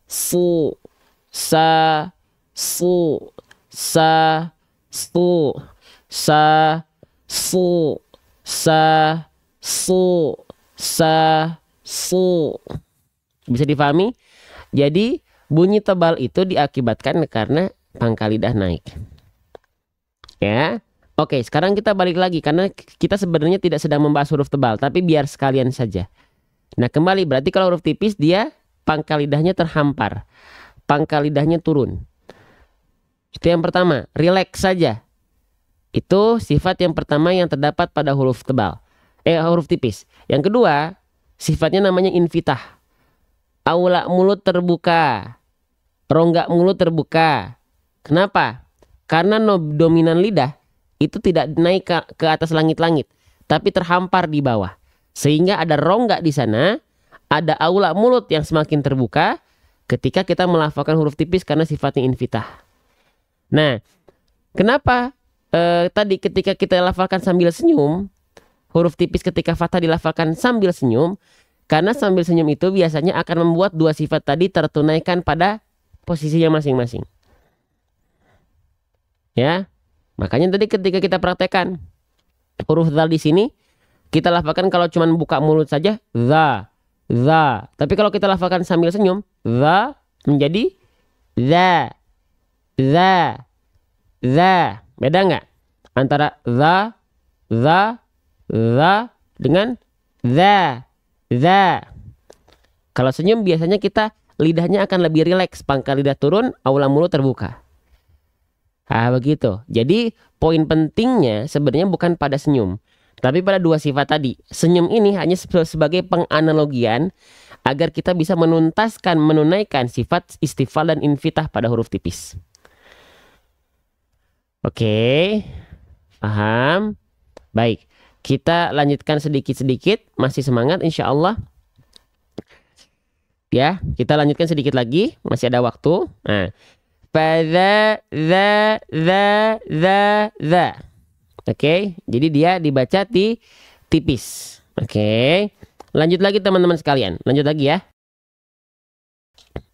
su, sa, su, sa, su, sa, su, sa, su, sa, su. Bisa difahami? Jadi bunyi tebal itu diakibatkan karena pangkal lidah naik. Ya. Oke, sekarang kita balik lagi karena kita sebenarnya tidak sedang membahas huruf tebal, tapi biar sekalian saja. Nah, kembali berarti kalau huruf tipis dia pangkal lidahnya terhampar. Pangkal lidahnya turun. Itu yang pertama, rileks saja. Itu sifat yang pertama yang terdapat pada huruf tebal. Huruf tipis. Yang kedua, sifatnya namanya infitah. Aula mulut terbuka. Rongga mulut terbuka. Kenapa? Karena dominan lidah itu tidak naik ke atas langit-langit, tapi terhampar di bawah. Sehingga ada rongga di sana, ada aula mulut yang semakin terbuka ketika kita melafalkan huruf tipis karena sifatnya infitah. Nah, kenapa tadi ketika kita lafalkan sambil senyum, huruf tipis ketika fathah dilafalkan sambil senyum, karena sambil senyum itu biasanya akan membuat dua sifat tadi tertunaikan pada posisinya masing-masing. Ya, makanya tadi ketika kita praktekkan huruf dzal di sini, kita lafalkan kalau cuma buka mulut saja, za, za. Tapi kalau kita lafalkan sambil senyum, za menjadi za, za, za. Beda nggak antara za, za, za dengan za, za. Kalau senyum biasanya kita lidahnya akan lebih rileks, pangkal lidah turun, aula mulut terbuka. Ah, begitu. Jadi poin pentingnya sebenarnya bukan pada senyum, tapi pada dua sifat tadi. Senyum ini hanya sebagai penganalogian agar kita bisa menunaikan sifat istifal dan infitah pada huruf tipis. Oke, paham? Baik, kita lanjutkan sedikit-sedikit. Masih semangat insya Allah. Ya, kita lanjutkan sedikit lagi. Masih ada waktu. Nah, pada za. Oke, jadi dia dibaca tipis. Oke, lanjut lagi teman-teman sekalian. Lanjut lagi ya.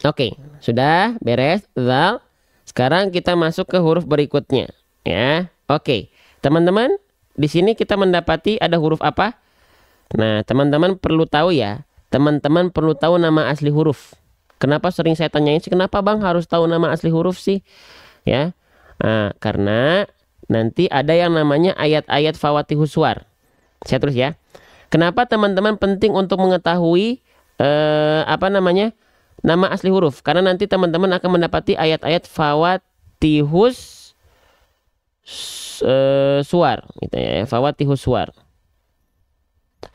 Oke, sudah beres zal. Sekarang kita masuk ke huruf berikutnya. Ya, oke, teman-teman. Di sini kita mendapati ada huruf apa? Nah, teman-teman perlu tahu ya. Teman-teman perlu tahu nama asli huruf. Kenapa sering saya tanyain sih, kenapa bang harus tahu nama asli huruf sih? Ya, nah, karena nanti ada yang namanya ayat-ayat fawatihus suwar. Saya terus ya. Kenapa teman-teman penting untuk mengetahui nama asli huruf? Karena nanti teman-teman akan mendapati ayat-ayat fawatihus suwar, gitu ya. Fawatihus suwar.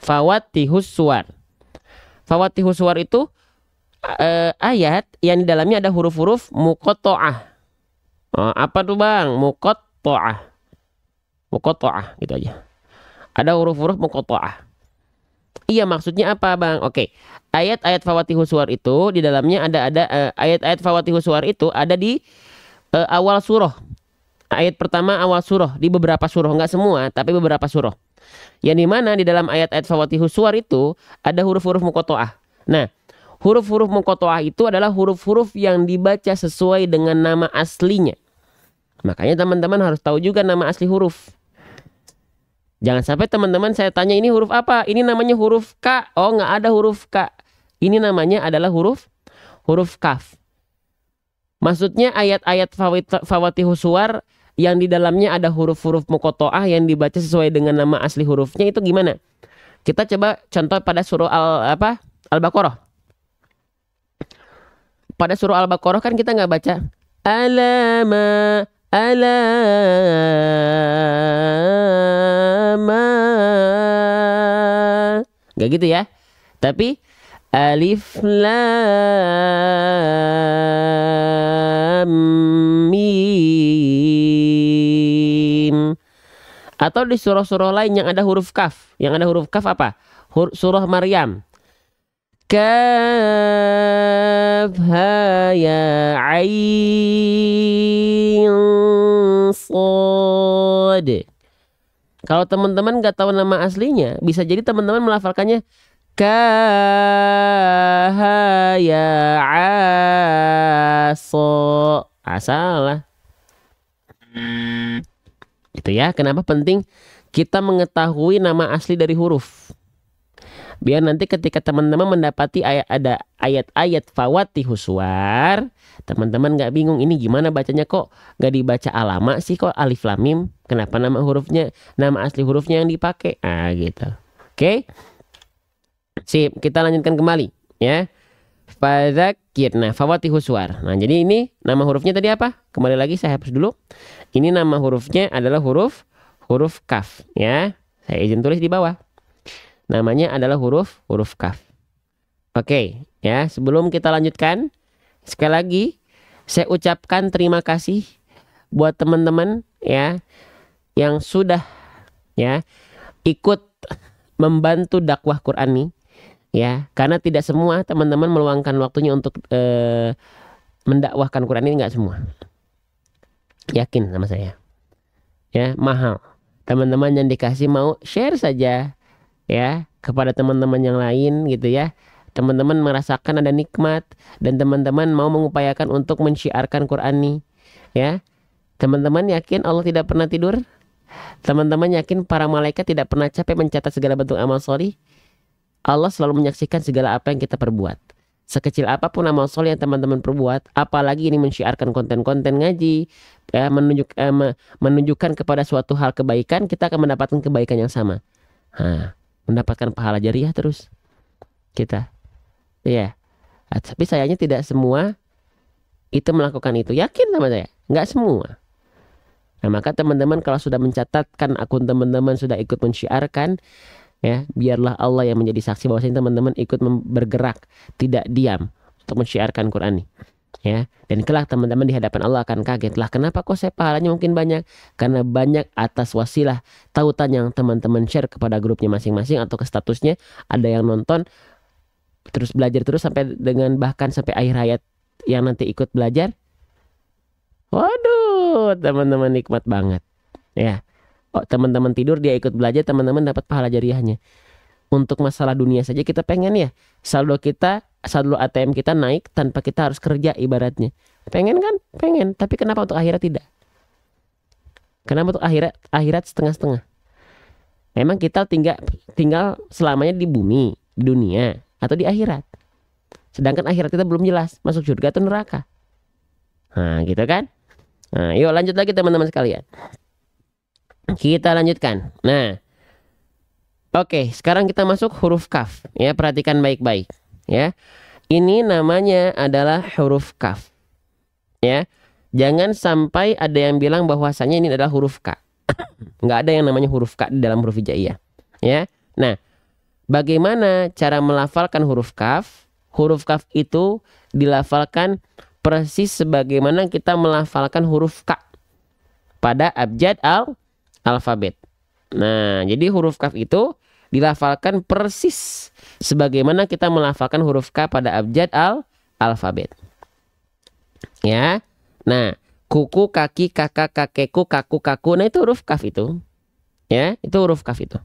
Fawatihus suwar. Fawatihus suwar itu ayat yang di dalamnya ada huruf-huruf muqatta'ah. Apa tuh bang? Muqatta'ah. Muqatta'ah gitu aja. Ada huruf-huruf muqatta'ah. Iya, maksudnya apa bang? Oke, ayat-ayat fawatihus suwar itu di dalamnya ada ayat-ayat fawatihus suwar itu ada di awal surah. Ayat pertama awal surah, di beberapa surah, nggak semua, tapi beberapa surah. Yang dimana di dalam ayat-ayat Fawatihus Suwar itu ada huruf-huruf muqatta'ah. Nah, huruf-huruf muqatta'ah itu adalah huruf-huruf yang dibaca sesuai dengan nama aslinya. Makanya teman-teman harus tahu juga nama asli huruf. Jangan sampai teman-teman saya tanya ini huruf apa? Ini namanya huruf K. Oh, nggak ada huruf K. Ini namanya adalah huruf kaf. Maksudnya ayat-ayat Fawatihus Suwar yang di dalamnya ada huruf-huruf muqatta'ah yang dibaca sesuai dengan nama asli hurufnya itu gimana? Kita coba contoh pada surah Al-Baqarah. Pada surah Al-Baqarah kan kita nggak baca alama nggak gitu ya. Tapi alif lam mim. Atau di surah-surah lain yang ada huruf kaf. Yang ada huruf kaf apa? Surah Maryam. Kaf ha ya ain sad. Kalau teman-teman nggak tahu nama aslinya, bisa jadi teman-teman melafalkannya kaha ya aso. Salah. Itu ya, kenapa penting kita mengetahui nama asli dari huruf. Biar nanti ketika teman-teman mendapati ada ayat-ayat Fawatihus Suwar, teman-teman nggak bingung ini gimana bacanya, kok nggak dibaca alama sih, kok alif lam mim, kenapa nama asli hurufnya yang dipakai, gitu. Oke. Sip, kita lanjutkan kembali ya. Fadzakir. Nah, Fawatihus Suwar. Nah, jadi ini nama hurufnya tadi apa? Kembali lagi saya hapus dulu. Ini nama hurufnya adalah huruf kaf ya. Saya izin tulis di bawah. Namanya adalah huruf kaf. Oke, ya, sebelum kita lanjutkan, sekali lagi saya ucapkan terima kasih buat teman-teman ya yang sudah ya ikut membantu dakwah Quran nih. Ya, karena tidak semua teman-teman meluangkan waktunya untuk mendakwahkan Quran ini, nggak semua. Yakin sama saya. Ya, mahal. Teman-teman yang dikasih mau share saja ya kepada teman-teman yang lain gitu ya. Teman-teman merasakan ada nikmat dan teman-teman mau mengupayakan untuk mensyiarkan Quran nih. Ya. Teman-teman yakin Allah tidak pernah tidur? Teman-teman yakin para malaikat tidak pernah capek mencatat segala bentuk amal solih? Allah selalu menyaksikan segala apa yang kita perbuat. Sekecil apapun amal soleh yang teman-teman perbuat, apalagi ini mensyiarkan konten-konten ngaji, ya, menunjukkan kepada suatu hal kebaikan, kita akan mendapatkan kebaikan yang sama. Mendapatkan pahala jariah terus kita. Iya. Tapi sayangnya tidak semua itu melakukan itu. Yakin sama saya? Nggak semua. Nah, maka teman-teman kalau sudah mencatatkan akun teman-teman sudah ikut mensyiarkan, ya, biarlah Allah yang menjadi saksi bahwasanya teman-teman ikut bergerak, tidak diam untuk mensyiarkan Quran ini. Ya, dan kelak teman-teman di hadapan Allah akan kaget, lah kenapa kok saya pahalanya mungkin banyak? Karena banyak atas wasilah tautan yang teman-teman share kepada grupnya masing-masing atau ke statusnya, ada yang nonton terus belajar terus sampai dengan bahkan sampai akhir hayat yang nanti ikut belajar. Waduh, teman-teman nikmat banget. Ya. Oh, teman-teman tidur dia ikut belajar, teman-teman dapat pahala jariahnya. Untuk masalah dunia saja kita pengen ya saldo ATM kita naik tanpa kita harus kerja ibaratnya. Pengen kan? Pengen. Tapi kenapa untuk akhirat tidak? Kenapa untuk akhirat setengah-setengah? Emang kita tinggal selamanya di bumi, di dunia, atau di akhirat? Sedangkan akhirat kita belum jelas, masuk surga atau neraka. Nah, gitu kan? Nah, yuk lanjut lagi teman-teman sekalian. Kita lanjutkan. Nah, oke, sekarang kita masuk huruf kaf. Ya, perhatikan baik-baik. Ya, ini namanya adalah huruf kaf. Ya, jangan sampai ada yang bilang bahwasanya ini adalah huruf K. Nggak ada yang namanya huruf K di dalam huruf hijaiyah. Ya, nah, bagaimana cara melafalkan huruf kaf? Huruf kaf itu dilafalkan persis sebagaimana kita melafalkan huruf K pada abjad alfabet. Nah, jadi huruf kaf itu dilafalkan persis sebagaimana kita melafalkan huruf K pada abjad alfabet. Ya. Nah, kuku, kaki, kakak, kakekku, kaku, kaku. Nah itu huruf kaf itu. Ya, itu huruf kaf itu.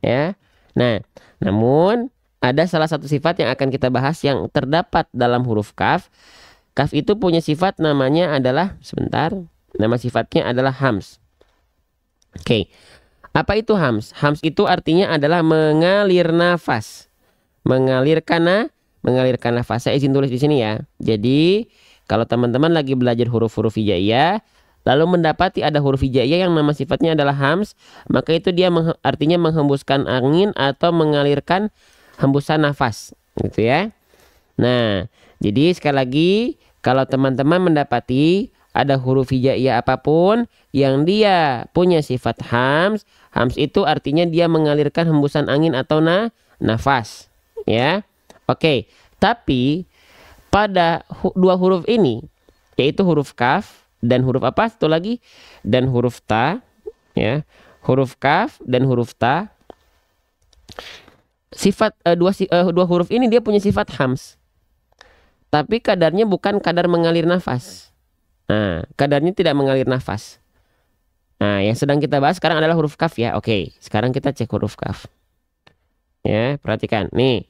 Ya. Nah, namun ada salah satu sifat yang akan kita bahas yang terdapat dalam huruf kaf. Kaf itu punya sifat namanya adalah, sebentar, nama sifatnya adalah hams. Oke. Apa itu hams? Hams itu artinya adalah mengalir nafas. Mengalirkan nafas. Saya izin tulis di sini ya. Jadi, kalau teman-teman lagi belajar huruf-huruf hijaiyah, lalu mendapati ada huruf hijaiyah yang nama sifatnya adalah hams, maka itu dia artinya menghembuskan angin atau mengalirkan hembusan nafas, gitu ya. Nah, jadi sekali lagi, kalau teman-teman mendapati ada huruf hijaiyah apapun yang dia punya sifat hams, hams itu artinya dia mengalirkan hembusan angin atau nafas, ya. Oke, tapi pada dua huruf ini, yaitu huruf kaf dan huruf apa satu lagi, dan huruf ta, ya, huruf kaf dan huruf ta, sifat dua huruf ini dia punya sifat hams, tapi kadarnya bukan kadar mengalir nafas. Nah, kadarnya tidak mengalir nafas. Nah, yang sedang kita bahas sekarang adalah huruf kaf ya. Oke, sekarang kita cek huruf kaf. Ya, perhatikan nih,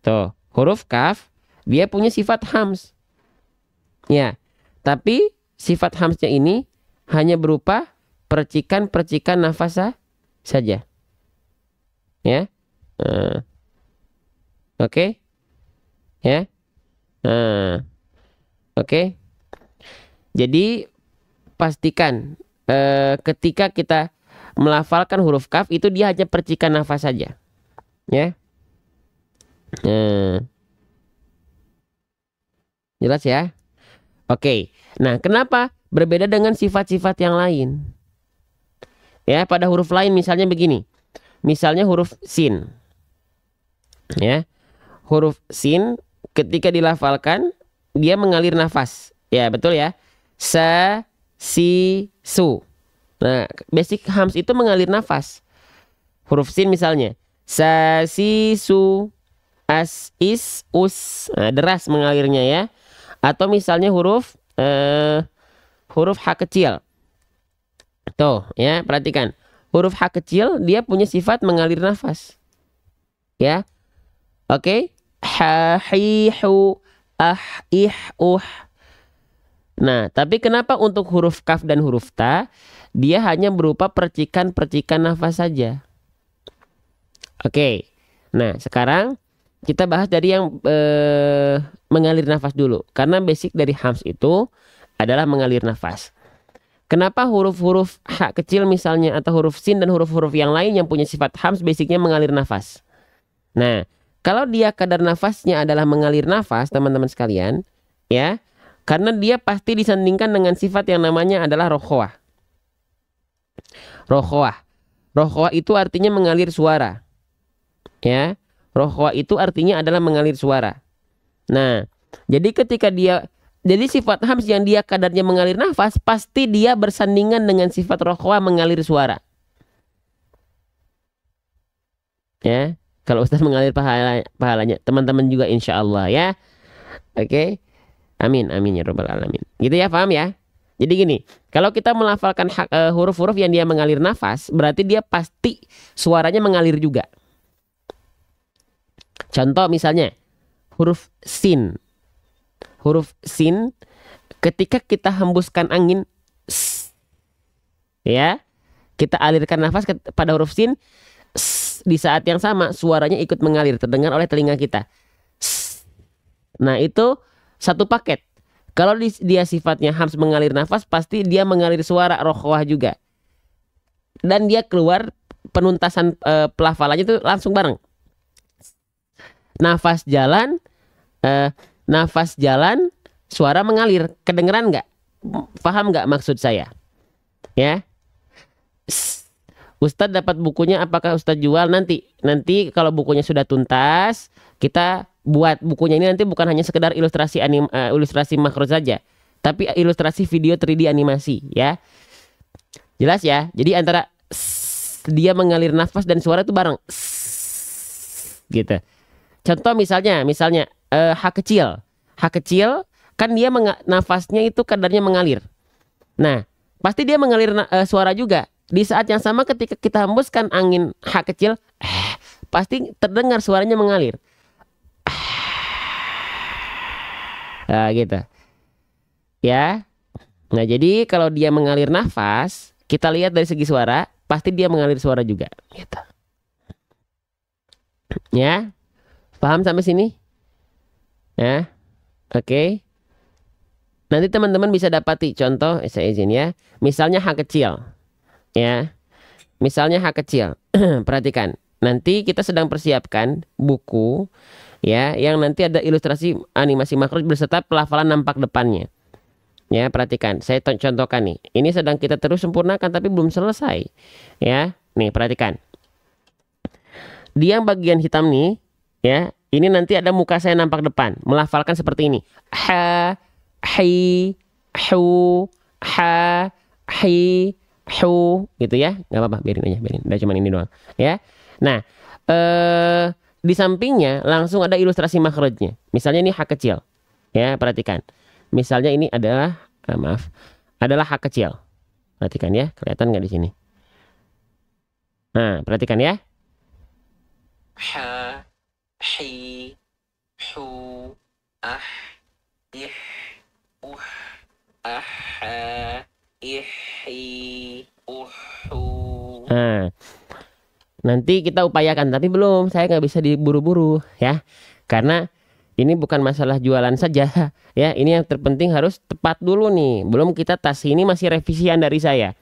tuh huruf kaf dia punya sifat hams. Ya, tapi sifat hamsnya ini hanya berupa percikan-percikan nafas saja. Ya. Oke. Ya. Oke. Jadi pastikan ketika kita melafalkan huruf kaf itu dia hanya percikan nafas saja. Ya. Jelas ya? Oke. Nah, kenapa berbeda dengan sifat-sifat yang lain? Ya, pada huruf lain misalnya begini. Misalnya huruf sin. Ya. Huruf sin ketika dilafalkan dia mengalir nafas. Ya, betul ya. Sa, si, su. Nah, basic hams itu mengalir nafas. Huruf sin misalnya. Sa, si, su, as, is, us. Nah, deras mengalirnya ya. Atau misalnya huruf H kecil. Tuh ya, perhatikan. Huruf H kecil dia punya sifat mengalir nafas. Ya. Oke. Ha, hi, hu, ah, ih, Nah, tapi kenapa untuk huruf kaf dan huruf ta dia hanya berupa percikan-percikan nafas saja? Oke. Nah, sekarang kita bahas dari yang mengalir nafas dulu. Karena basic dari hams itu adalah mengalir nafas. Kenapa huruf-huruf H kecil misalnya atau huruf sin dan huruf-huruf yang lain yang punya sifat hams basicnya mengalir nafas? Nah, kalau dia kadar nafasnya adalah mengalir nafas, teman-teman sekalian, ya, karena dia pasti disandingkan dengan sifat yang namanya adalah rokhwah. Rokhwah. Rokhwah itu artinya mengalir suara. Ya. Rokhwah itu artinya adalah mengalir suara. Nah, jadi jadi sifat hams yang dia kadarnya mengalir nafas, pasti dia bersandingan dengan sifat rokhwah mengalir suara. Ya, kalau Ustaz mengalir pahalanya, teman-teman juga insya Allah ya. Oke, amin, amin ya robbal alamin. Gitu ya, paham ya? Jadi gini, kalau kita melafalkan huruf-huruf yang dia mengalir nafas, berarti dia pasti suaranya mengalir juga. Contoh misalnya huruf sin. Huruf sin ketika kita hembuskan angin ya, kita alirkan nafas pada huruf sin, di saat yang sama suaranya ikut mengalir terdengar oleh telinga kita. Nah, itu satu paket. Kalau dia sifatnya hams mengalir nafas, pasti dia mengalir suara rokhwah juga. Dan dia keluar penuntasan pelafalannya itu langsung bareng. Nafas jalan, suara mengalir. Kedengeran nggak? Paham nggak maksud saya? Ya. Ustadz dapat bukunya, apakah Ustadz jual nanti? Nanti kalau bukunya sudah tuntas, kita buat bukunya ini nanti bukan hanya sekedar ilustrasi makro saja, tapi ilustrasi video 3D animasi ya. Jelas ya? Jadi antara dia mengalir nafas dan suara itu bareng. Gitu. Contoh misalnya H kecil kan dia nafasnya itu kadarnya mengalir. Nah, pasti dia mengalir suara juga. Di saat yang sama ketika kita hembuskan angin H kecil, pasti terdengar suaranya mengalir. Nah, gitu. Ya. Nah, jadi kalau dia mengalir nafas, kita lihat dari segi suara, pasti dia mengalir suara juga. Gitu. Ya. Paham sampai sini? Ya. Oke. Nanti teman-teman bisa dapati contoh, saya izin ya. Misalnya H kecil. Ya. Misalnya H kecil. Perhatikan. Nanti kita sedang persiapkan buku ya yang nanti ada ilustrasi animasi makro beserta pelafalan nampak depannya. Ya, perhatikan. Saya contohkan nih. Ini sedang kita terus sempurnakan tapi belum selesai. Ya. Nih, perhatikan. Di yang bagian hitam nih, ya. Ini nanti ada muka saya nampak depan, melafalkan seperti ini. Ha, hi, hu, ha, hi, hu, gitu ya. Nggak apa-apa, biarin aja, biarin. Udah cuman ini doang, ya. Nah, di sampingnya langsung ada ilustrasi makhrajnya. Misalnya ini H kecil. Ya, perhatikan. Misalnya ini adalah adalah H kecil. Perhatikan ya, kelihatan nggak di sini? Nah, perhatikan ya. Ha, hi, hu, ah, ih, ah, ih, hu. Nah, nanti kita upayakan, tapi belum, saya nggak bisa diburu-buru ya, karena ini bukan masalah jualan saja ya, ini yang terpenting harus tepat dulu nih. Belum kita tas ini masih revisian dari saya,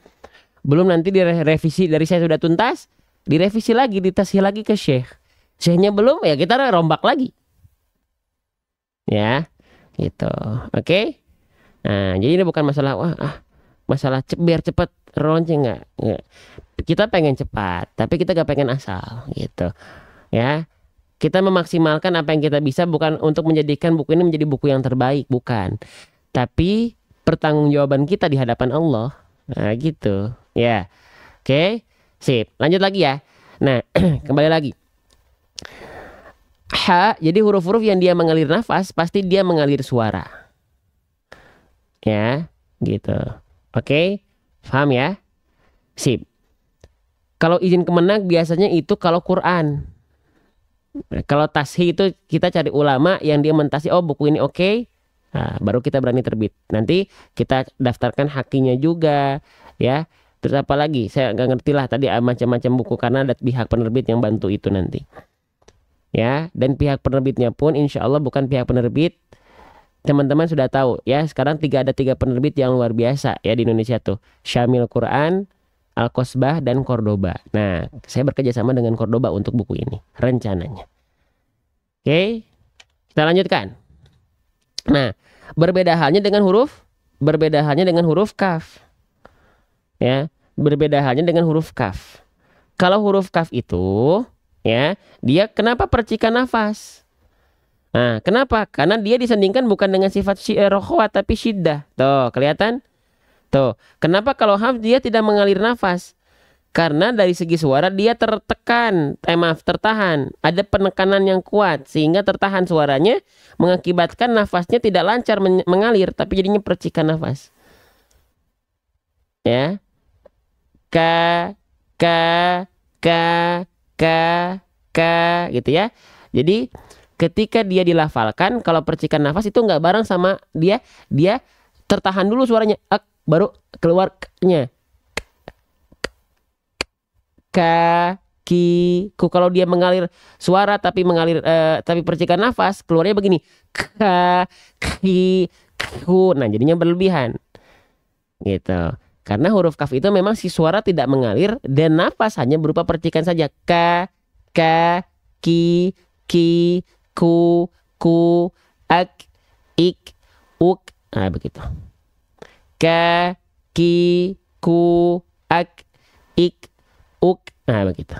belum nanti direvisi dari saya sudah tuntas, direvisi lagi, ditasi lagi ke syekhnya belum ya kita rombak lagi ya, gitu. Oke. Nah, jadi ini bukan masalah masalah biar cepat launching nggak. Kita pengen cepat, tapi kita gak pengen asal gitu ya. Kita memaksimalkan apa yang kita bisa, bukan untuk menjadikan buku ini menjadi buku yang terbaik, bukan, tapi pertanggungjawaban kita di hadapan Allah. Nah, gitu ya. Oke, sip, lanjut lagi ya. Nah, kembali lagi. H, jadi huruf-huruf yang dia mengalir nafas pasti dia mengalir suara ya, gitu. Oke, paham ya? Sip. Kalau izin kemenang biasanya itu kalau Quran. Nah, kalau tasih itu kita cari ulama yang dia mentasi, oh buku ini oke. Nah, baru kita berani terbit. Nanti kita daftarkan hakinya juga ya. Terus apa lagi? Saya nggak ngerti lah tadi macam-macam buku karena ada pihak penerbit yang bantu itu nanti. Ya, dan pihak penerbitnya pun insya Allah bukan pihak penerbit. Teman-teman sudah tahu ya, sekarang ada tiga penerbit yang luar biasa ya di Indonesia tuh. Syamil Quran, Al-Qasbah, dan Cordoba. Nah, saya bekerja sama dengan Cordoba untuk buku ini rencananya. Oke, kita lanjutkan. Nah, berbeda halnya dengan huruf kaf. Ya, berbeda halnya dengan huruf kaf. Kalau huruf kaf itu ya, dia kenapa percikan nafas? Nah, kenapa? Karena dia disandingkan bukan dengan sifat rokhwa tapi syiddah. Tuh, kelihatan? Tuh, kenapa kalau haf dia tidak mengalir nafas? Karena dari segi suara dia tertahan. Ada penekanan yang kuat sehingga tertahan suaranya, mengakibatkan nafasnya tidak lancar mengalir, tapi jadinya percikan nafas. Ya. Ka, ka, ka, ka, ka, gitu ya. Jadi ketika dia dilafalkan, kalau percikan nafas itu nggak bareng sama dia tertahan dulu suaranya, baru keluarnya ka, ki, ku. Kalau dia mengalir suara tapi tapi percikan nafas, keluarnya begini, ka, ki, ku. Nah, jadinya berlebihan gitu. Karena huruf kaf itu memang si suara tidak mengalir dan nafas hanya berupa percikan saja. Ka, ki, ku, ak, ik, uk. Nah, begitu. Ka, ki, ku, ak, ik, uk. Nah, begitu.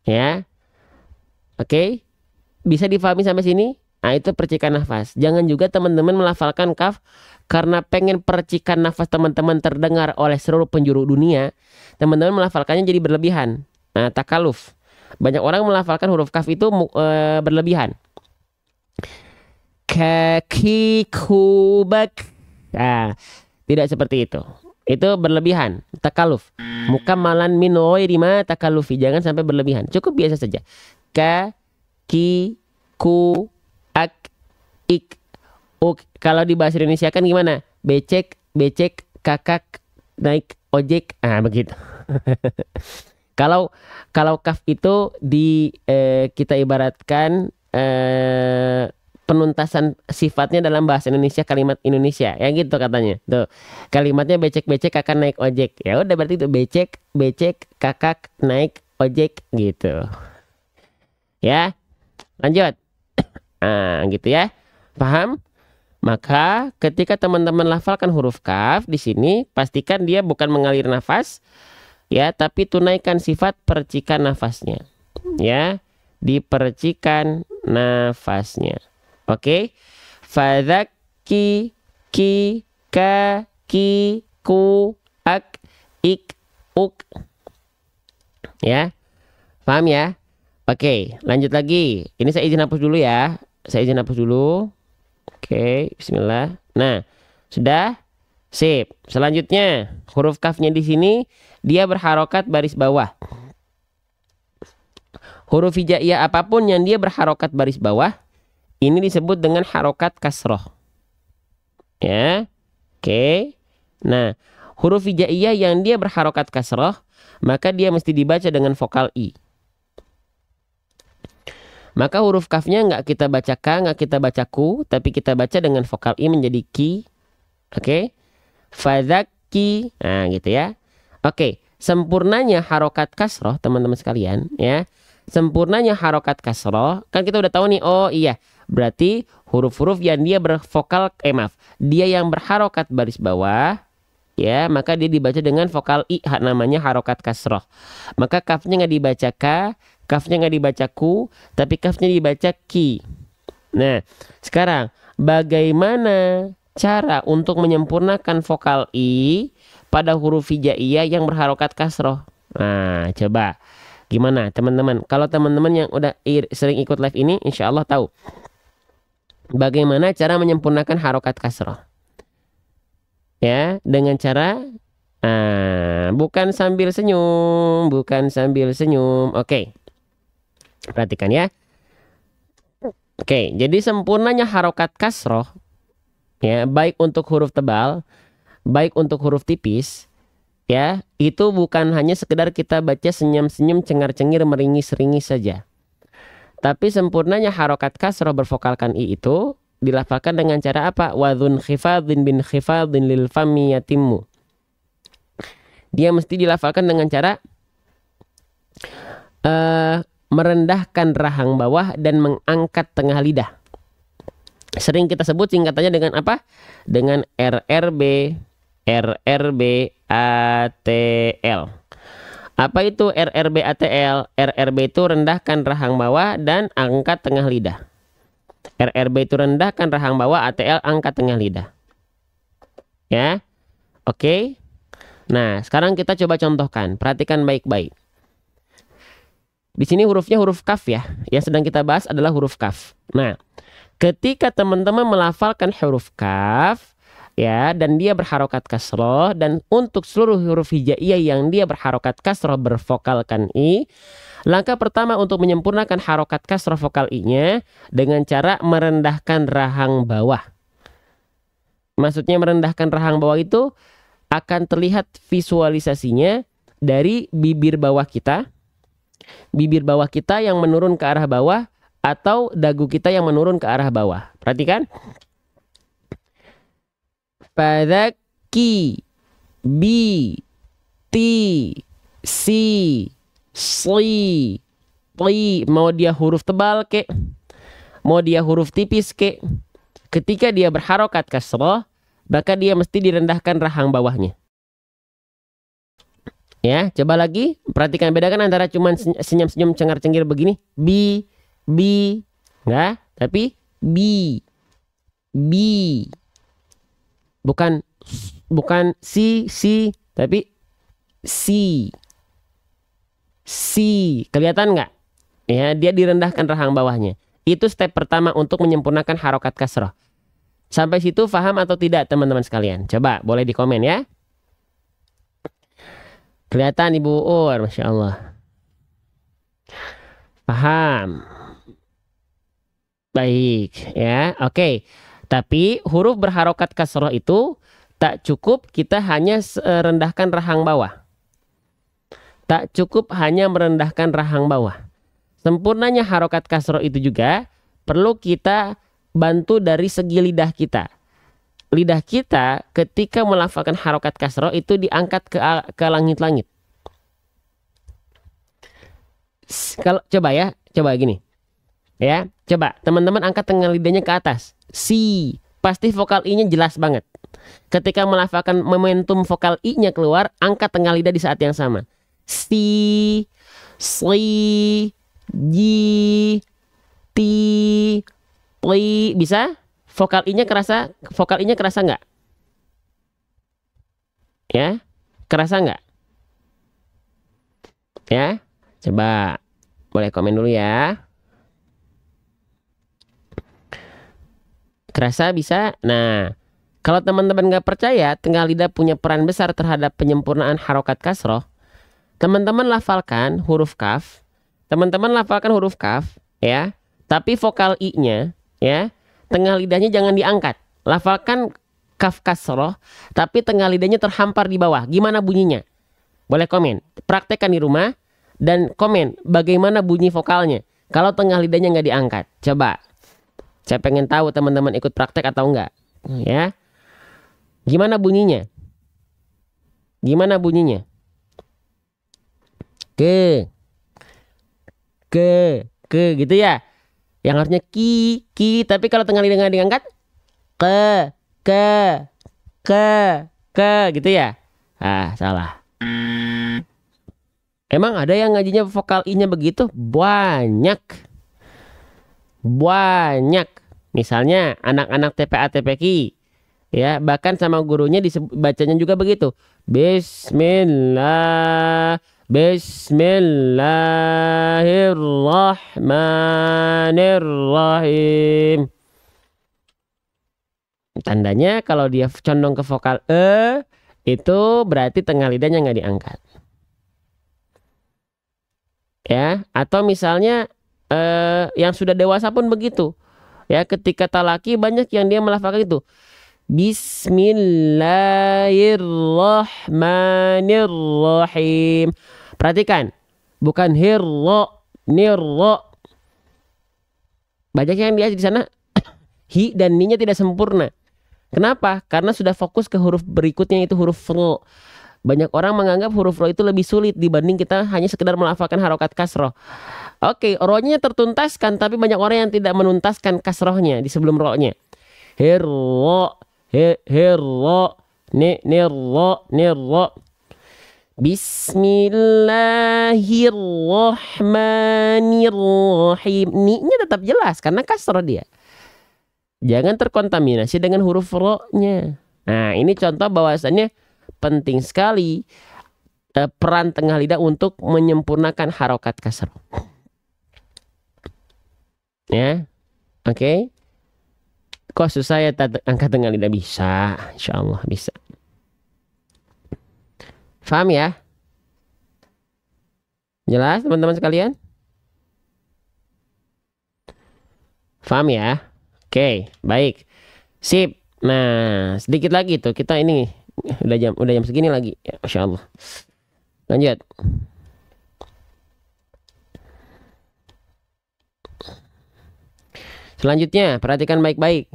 Ya. Oke. Bisa difahami sampai sini? Nah, itu percikan nafas. Jangan juga teman-teman melafalkan kaf karena pengen percikan nafas teman-teman terdengar oleh seluruh penjuru dunia. Teman-teman melafalkannya jadi berlebihan. Nah, takaluf. Banyak orang melafalkan huruf kaf itu berlebihan. Kaki, kubak. Nah, Tidak seperti itu. Itu berlebihan, takaluf. Mukammalan min ghairi ma takalufi. Jangan sampai berlebihan. Cukup biasa saja. Ka, ki, ku, ak, ik, uk. Kalau di bahasa Indonesia kan gimana? Becek, becek, kakak, naik ojek. Ah, begitu. Kalau kaf itu kita ibaratkan penuntasan sifatnya dalam bahasa Indonesia, kalimat Indonesia ya gitu katanya. Tuh. Kalimatnya becek-becek kakak naik ojek. Ya udah berarti itu becek, becek kakak naik ojek gitu. Ya. Lanjut. Nah, gitu ya. Paham? Maka ketika teman-teman lafalkan huruf kaf di sini, pastikan dia bukan mengalir nafas ya, tapi tunaikan sifat percikan nafasnya. Ya, dipercikan nafasnya. Oke. Fadzaki, ki, ka, ki, ku, ak, ik, uk. Ya. Paham ya? Oke, lanjut lagi. Ini saya izin hapus dulu ya. Saya izin hapus dulu. Oke, bismillah. Nah, sudah? Sip. Selanjutnya, huruf kafnya di sini dia berharokat baris bawah. Huruf hijaiyah apapun yang dia berharokat baris bawah, ini disebut dengan harokat kasroh. Ya. Oke. Nah, huruf hijaiyah yang dia berharokat kasroh, maka dia mesti dibaca dengan vokal i. Maka huruf kafnya nggak kita baca ka, nggak kita baca ku, tapi kita baca dengan vokal i menjadi ki. Oke. Fadzaki. Nah, gitu ya. Oke. Sempurnanya harokat kasroh, teman-teman sekalian, ya. Sempurnanya harokat kasroh, kan kita udah tahu nih, oh iya, berarti huruf-huruf yang dia bervokal, dia yang berharokat baris bawah, ya, maka dia dibaca dengan vokal i, namanya harokat kasroh. Maka kafnya nggak dibaca ka, kafnya nggak dibaca ku, tapi kafnya dibaca ki. Nah, sekarang bagaimana cara untuk menyempurnakan vokal i pada huruf hijaiyah yang berharokat kasroh? Nah, coba gimana teman-teman? Kalau teman-teman yang udah sering ikut live ini, insya Allah tahu bagaimana cara menyempurnakan harokat kasroh. Ya, dengan cara bukan sambil senyum, bukan sambil senyum. Oke. Perhatikan ya. Oke, jadi sempurnanya harokat kasroh, ya, baik untuk huruf tebal, baik untuk huruf tipis, ya, itu bukan hanya sekedar kita baca senyum-senyum, cengar-cengir, meringis-ringis saja. Tapi sempurnanya harokat kasroh bervokalkan i itu dilafalkan dengan cara apa? Wadhun khifadhin bin khifadhin lil fami yatimmu. Dia mesti dilafalkan dengan cara merendahkan rahang bawah dan mengangkat tengah lidah. Sering kita sebut singkatannya dengan apa? Dengan RRB, RRB, ATL. Apa itu RRB, ATL? RRB itu rendahkan rahang bawah dan angkat tengah lidah. RRB itu rendahkan rahang bawah, ATL angkat tengah lidah. Ya. Oke. Nah, sekarang kita coba contohkan. Perhatikan baik-baik. Di sini hurufnya huruf kaf ya. Yang sedang kita bahas adalah huruf kaf. Nah, ketika teman-teman melafalkan huruf kaf, ya, dan dia berharokat kasroh, dan untuk seluruh huruf hijaiyah yang dia berharokat kasroh bervokalkan i, langkah pertama untuk menyempurnakan harokat kasroh vokal i-nya dengan cara merendahkan rahang bawah. Maksudnya merendahkan rahang bawah itu akan terlihat visualisasinya dari bibir bawah kita. Bibir bawah kita yang menurun ke arah bawah atau dagu kita yang menurun ke arah bawah. Perhatikan. Fadzaki, bi, ti, si, sli, ti. Mau dia huruf tebal kek, mau dia huruf tipis kek, ketika dia berharokat kasroh, maka dia mesti direndahkan rahang bawahnya. Ya, coba lagi. Perhatikan, bedakan antara cuman senyum-senyum cengar-cengir begini. Bi, enggak, tapi bi. Bukan si, tapi si. Kelihatan nggak? Ya, dia direndahkan rahang bawahnya. Itu step pertama untuk menyempurnakan harokat kasroh. Sampai situ paham atau tidak teman-teman sekalian? Coba boleh di komen ya. Kelihatan Ibu Ur, Masya Allah. Paham. Baik ya, oke. Tapi huruf berharokat kasroh itu tak cukup kita hanya rendahkan rahang bawah. Tak cukup hanya merendahkan rahang bawah. Sempurnanya harokat kasroh itu juga perlu kita bantu dari segi lidah kita. Lidah kita ketika melafalkan harokat kasroh itu diangkat ke langit-langit. Kalau coba ya, coba gini. Ya, coba teman-teman angkat tengah lidahnya ke atas. Si, pasti vokal i-nya jelas banget. Ketika melafalkan momentum vokal i-nya keluar, angkat tengah lidah di saat yang sama. Si, ji, ti, li, bisa? Vokal i-nya kerasa? Vokal i-nya kerasa nggak? Ya, kerasa nggak? Ya, coba boleh komen dulu ya. Kerasa bisa? Nah, kalau teman-teman nggak percaya tengah lidah punya peran besar terhadap penyempurnaan harokat kasroh, teman-teman lafalkan huruf kaf. Teman-teman lafalkan huruf kaf, ya. Tapi vokal i-nya, ya, tengah lidahnya jangan diangkat. Lafalkan kaf kasroh, tapi tengah lidahnya terhampar di bawah. Gimana bunyinya? Boleh komen. Praktekkan di rumah dan komen bagaimana bunyi vokalnya. Kalau tengah lidahnya nggak diangkat, coba. Saya pengen tahu teman-teman ikut praktek atau enggak, ya. Gimana bunyinya? Gimana bunyinya? Ke gitu ya. Yang harusnya ki, tapi kalau tengah lidah nggak diangkat, ke gitu ya. Ah, salah. Emang ada yang ngajinya vokal i-nya begitu? Banyak. Misalnya anak-anak TPA TPQ, ya, bahkan sama gurunya bacanya juga begitu. Bismillahirrahmanirrahim. Tandanya kalau dia condong ke vokal itu berarti tengah lidahnya nggak diangkat. Ya, atau misalnya yang sudah dewasa pun begitu. Ya, ketika talaki banyak yang dia melafalkan itu. Bismillahirrahmanirrahim. Perhatikan, bukan nirro. Banyak yang dia di sana hi dan ni-nya tidak sempurna. Kenapa? Karena sudah fokus ke huruf berikutnya itu huruf ro. Banyak orang menganggap huruf ro itu lebih sulit dibanding kita hanya sekedar melafalkan harokat kasroh. Oke, ro-nya tertuntaskan, tapi banyak orang yang tidak menuntaskan kasrohnya di sebelum ro-nya. Nirro. Bismillahirrahmanirrahim. Ni-nya tetap jelas karena kasroh dia. Jangan terkontaminasi dengan huruf ro-nya. Nah, ini contoh bahwasannya penting sekali peran tengah lidah untuk menyempurnakan harokat kasroh. Ya, oke. Kok susah ya angkat tengah lidah? Bisa, insya Allah bisa. Paham ya? Jelas teman-teman sekalian? Paham ya? Oke, baik. Sip. Nah, sedikit lagi tuh kita ini udah jam segini lagi. Ya, Masya Allah. Lanjut. Selanjutnya, perhatikan baik-baik.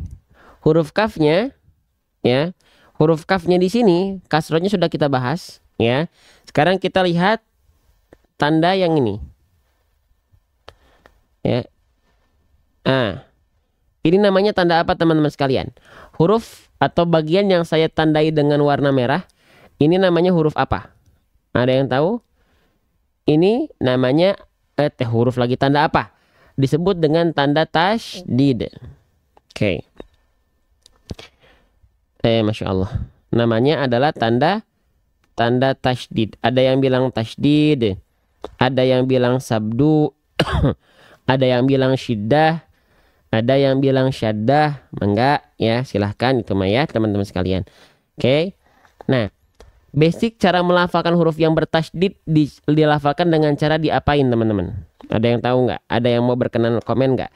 Huruf kafnya, ya. Huruf kafnya di sini, kasrohnya sudah kita bahas, ya. Sekarang kita lihat tanda yang ini. Ya. Ini namanya tanda apa teman-teman sekalian? Huruf atau bagian yang saya tandai dengan warna merah, ini namanya huruf apa? Ada yang tahu? Ini namanya huruf lagi tanda apa? Disebut dengan tanda tasydid. Oke. Masya Allah. Namanya adalah tanda tasydid. Ada yang bilang tasydid, ada yang bilang sabdu, ada yang bilang syiddah, Ada yang bilang syaddah, enggak ya, silahkan itu mah ya teman-teman sekalian. Oke. Nah, basic cara melafalkan huruf yang bertasydid dilafalkan dengan cara diapain teman-teman? Ada yang tahu nggak? Ada yang mau berkenan komen nggak?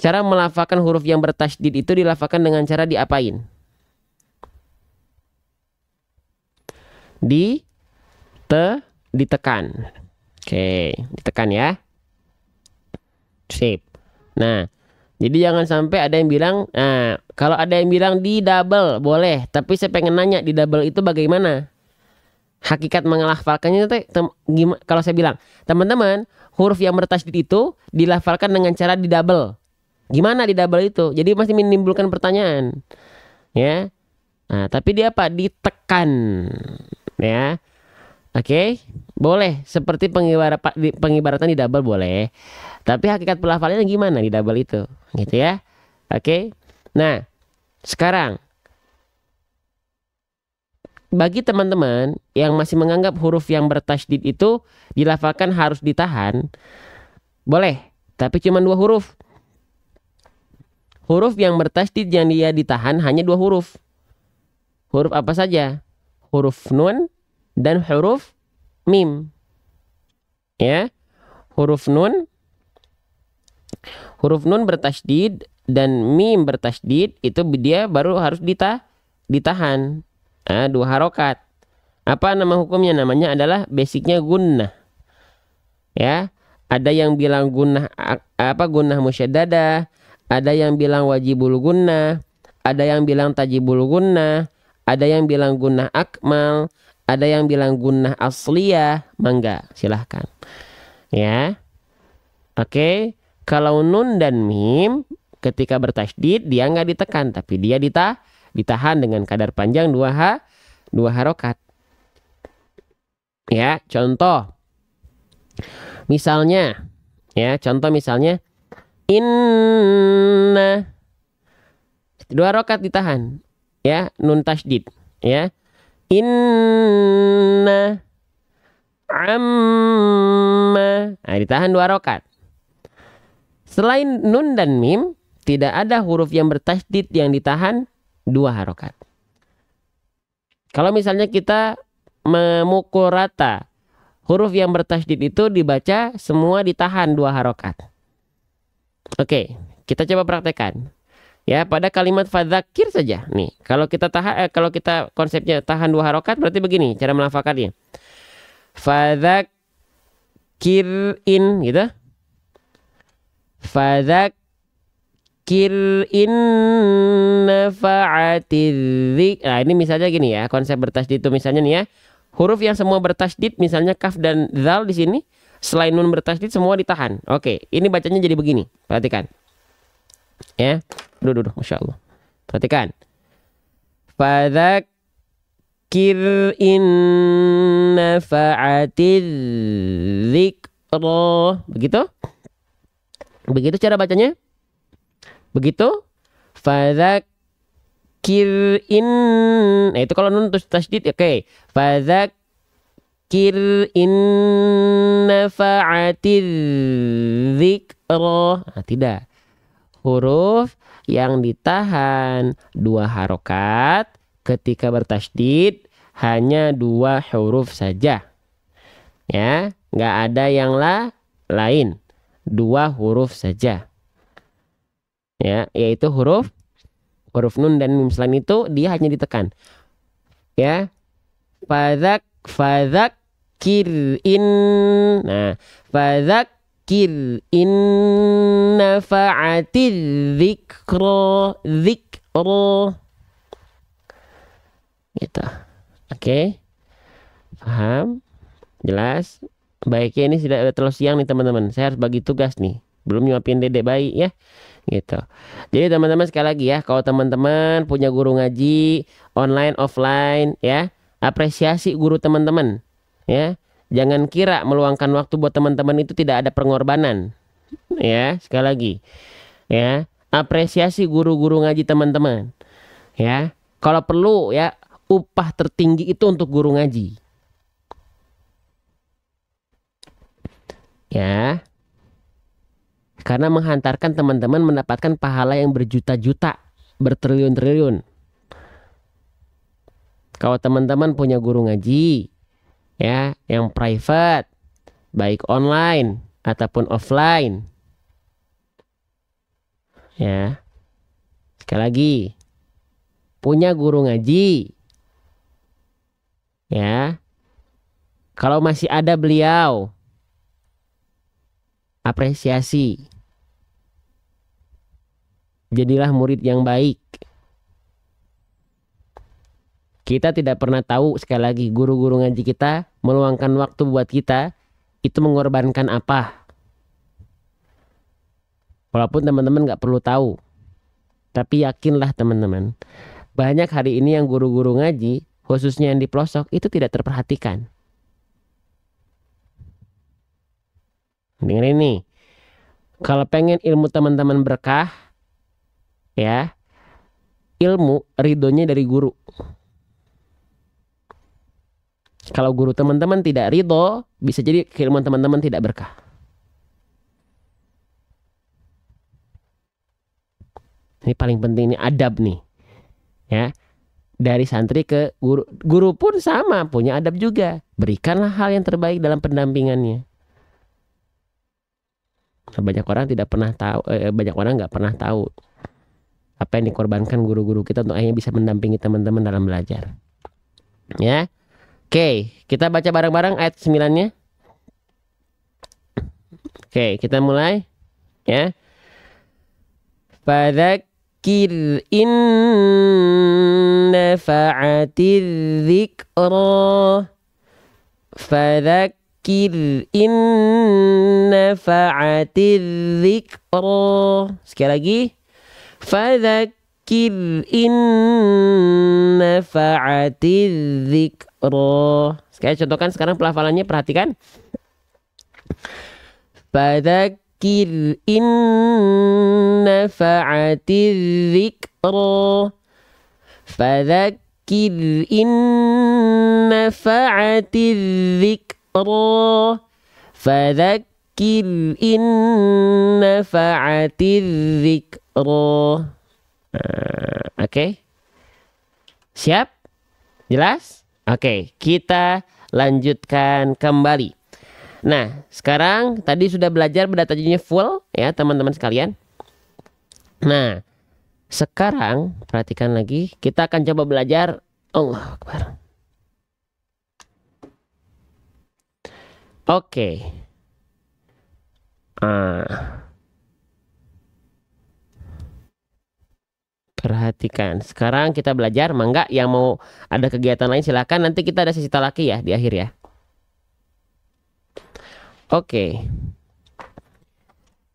Cara melafalkan huruf yang bertasydid itu dilafalkan dengan cara diapain? Ditekan. Oke, ditekan ya. Sip. Nah, jadi jangan sampai ada yang bilang, nah, kalau ada yang bilang di double boleh, tapi saya pengen nanya di double itu bagaimana? Hakikat mengelafalkannya itu gimana? Kalau saya bilang, teman-teman, huruf yang bertasydid itu dilafalkan dengan cara di double. Gimana di double itu? Jadi masih menimbulkan pertanyaan. Ya. Nah, tapi dia apa? Ditekan. Ya. Oke, boleh seperti pengibaratan di double boleh. Tapi hakikat pelafalannya gimana di double itu? Gitu ya. Oke. Nah, sekarang bagi teman-teman yang masih menganggap huruf yang bertasydid itu dilafalkan harus ditahan, boleh, tapi cuma 2 huruf. Huruf yang bertasydid yang dia ditahan hanya 2 huruf. Huruf apa saja? Huruf nun dan huruf mim. Ya. Huruf nun bertasydid dan mim bertasydid itu dia baru harus ditahan. 2 harokat. Apa nama hukumnya? Namanya adalah basicnya gunnah. Ya. Ada yang bilang gunnah gunnah musyaddadah, ada yang bilang wajibul gunnah, ada yang bilang tajibul gunnah, ada yang bilang gunnah akmal, ada yang bilang gunnah asliyah. Mangga, silahkan. Ya. Oke. Kalau nun dan mim ketika bertasydid dia nggak ditekan, tapi dia ditahan dengan kadar panjang 2 harokat. Ya, contoh. Misalnya, inna 2 harokat ditahan. Ya, nun tasydid. Ya. Inna amma. Nah, ditahan 2 harokat. Selain nun dan mim, tidak ada huruf yang bertasydid yang ditahan 2 harokat. Kalau misalnya kita memukul rata, huruf yang bertasydid itu dibaca semua ditahan 2 harokat. Oke, kita coba praktekkan. Ya, pada kalimat fadzakir saja. Nih, kalau kita konsepnya tahan 2 harokat, berarti begini cara melafalkannya. Fadzakirin gitu. Fadzakir in nafa'atidzik. Nah, ini misalnya gini ya, konsep bertasydid itu misalnya nih ya. Huruf yang semua bertasydid misalnya kaf dan dzal di sini, selain nun bertasydid semua ditahan. Oke, ini bacanya jadi begini. Perhatikan. Ya. Duh, Masya Allah. Perhatikan. Fadzakir in nafa'atidzik. Begitu? Begitu cara bacanya? Begitu? Fadzakir in. Nah, itu kalau nun tasydid, oke. Fadzakir in nafa'atiz dzikra. Nah, tidak. Huruf yang ditahan 2 harokat ketika bertasydid hanya 2 huruf saja. Ya, nggak ada yang lain. 2 huruf saja. Ya, yaitu huruf nun dan mim. Selain itu dia hanya ditekan. Ya. Fadzakir in. Nah, fadzakir in nafa'atiz dzikra. Gitu. Oke. Paham? Jelas? Baiknya ini sudah terlalu siang nih teman-teman. Saya harus bagi tugas nih. Belum nyuapin dedek bayi ya. Gitu. Jadi teman-teman sekali lagi ya, kalau teman-teman punya guru ngaji online offline ya, apresiasi guru teman-teman ya. Jangan kira meluangkan waktu buat teman-teman itu tidak ada pengorbanan. Ya, sekali lagi. Ya, apresiasi guru-guru ngaji teman-teman. Ya. Kalau perlu ya, upah tertinggi itu untuk guru ngaji. Ya. Karena menghantarkan teman-teman mendapatkan pahala yang berjuta-juta, bertriliun-triliun. Kalau teman-teman punya guru ngaji, ya, yang private, baik online ataupun offline, ya. Sekali lagi, punya guru ngaji, ya. Kalau masih ada beliau, apresiasi. Jadilah murid yang baik. Kita tidak pernah tahu, sekali lagi, guru-guru ngaji kita meluangkan waktu buat kita, itu mengorbankan apa. Walaupun teman-teman nggak perlu tahu. Tapi yakinlah teman-teman, banyak hari ini yang guru-guru ngaji, khususnya yang di pelosok, itu tidak terperhatikan. Dengerin nih, kalau pengen ilmu teman-teman berkah, ya, ilmu ridhonya dari guru. Kalau guru teman-teman tidak ridho, bisa jadi keilmuan teman-teman tidak berkah. Ini paling penting, ini adab nih, ya. Dari santri ke guru, guru pun sama, punya adab juga. Berikanlah hal yang terbaik dalam pendampingannya. Nah, banyak orang tidak pernah tahu, banyak orang nggak pernah tahu apa yang dikorbankan guru-guru kita untuk akhirnya bisa mendampingi teman-teman dalam belajar. Ya, oke, kita baca bareng-bareng ayat 9-nya. Oke, kita mulai, ya. Fadzakir in nafa'atiz dzikra. Fadzakir in nafa'atiz dzikra. Sekali lagi. Fadzakir in nafa'atiz dzikra. Sekali contohkan sekarang pelafalannya, perhatikan. Fadzakir in nafa'atiz dzikra. Fadzakir in nafa'atiz dzikra. Fadzakir in nafa'atiz dzikra. Oke. Siap? Jelas? Oke, kita lanjutkan kembali. Nah, sekarang tadi sudah belajar benda tajwidnya full, ya teman-teman sekalian. Nah, sekarang perhatikan lagi, kita akan coba belajar Allahu Akbar. Oke. Perhatikan. Sekarang kita belajar, mangga yang mau ada kegiatan lain silakan. Nanti kita ada sesi talaki ya di akhir ya. Oke.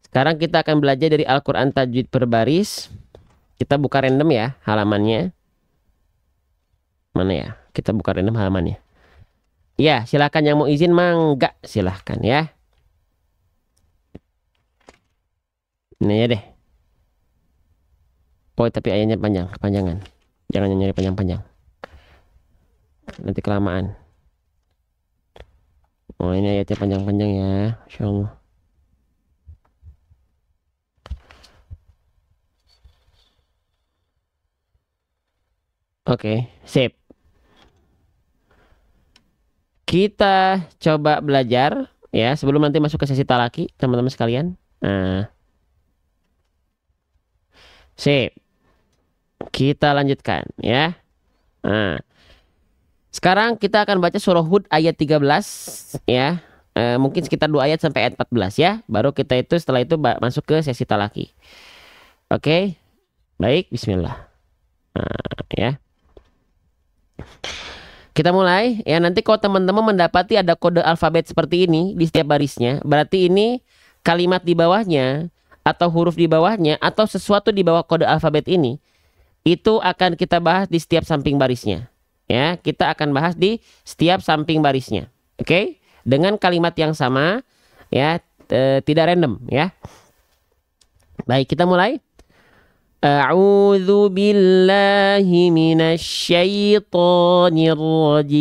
Sekarang kita akan belajar dari Al-Quran Tajwid per baris. Kita buka random ya halamannya. Mana ya? Kita buka random halamannya. Ya, silakan yang mau izin mangga silahkan ya. Ini ya deh. Oh, tapi ayatnya panjang, kepanjangan. Jangan nyari panjang-panjang. Nanti kelamaan. Oh, ini ayatnya panjang-panjang ya. Masya Allah. Oke, sip. Kita coba belajar ya sebelum nanti masuk ke sesi talaki, teman-teman sekalian. Nah. Sip. Kita lanjutkan ya. Nah. Sekarang kita akan baca surah Hud ayat 13 ya. Mungkin sekitar 2 ayat sampai ayat 14 ya. Baru kita itu setelah itu masuk ke sesi talaki. Oke. Baik, bismillah. Nah, ya. Kita mulai ya. Nanti kalau teman-teman mendapati ada kode alfabet seperti ini di setiap barisnya, berarti ini kalimat di bawahnya atau huruf di bawahnya atau sesuatu di bawah kode alfabet ini itu akan kita bahas di setiap samping barisnya. Ya, kita akan bahas di setiap samping barisnya. Oke? Dengan kalimat yang sama ya, tidak random ya. Baik, kita mulai. A'udzu billahi minasy syaithanir rajim.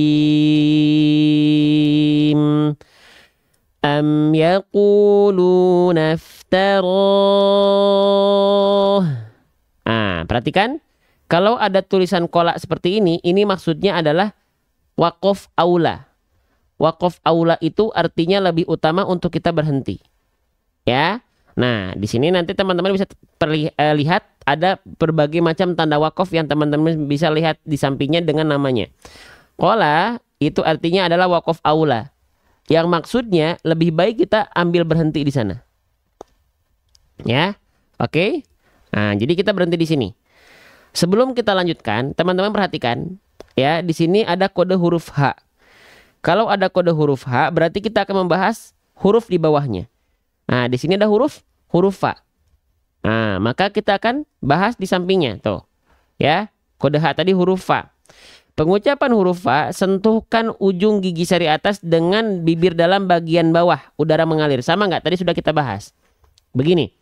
Am yaquluna naftaroh. Nah, perhatikan. Kalau ada tulisan kolak seperti ini maksudnya adalah waqaf aula. Waqaf aula itu artinya lebih utama untuk kita berhenti. Ya. Nah, di sini nanti teman-teman bisa lihat ada berbagai macam tanda waqaf yang teman-teman bisa lihat di sampingnya dengan namanya. Qala itu artinya adalah waqaf aula. Yang maksudnya lebih baik kita ambil berhenti di sana. Ya. Oke. Nah, jadi kita berhenti di sini. Sebelum kita lanjutkan, teman-teman perhatikan ya, di sini ada kode huruf H. Kalau ada kode huruf H, berarti kita akan membahas huruf di bawahnya. Nah, di sini ada huruf F. Nah, maka kita akan bahas di sampingnya, tuh. Ya, kode H tadi huruf F. Pengucapan huruf F, sentuhkan ujung gigi sari atas dengan bibir dalam bagian bawah, udara mengalir. Sama nggak? Tadi sudah kita bahas. Begini.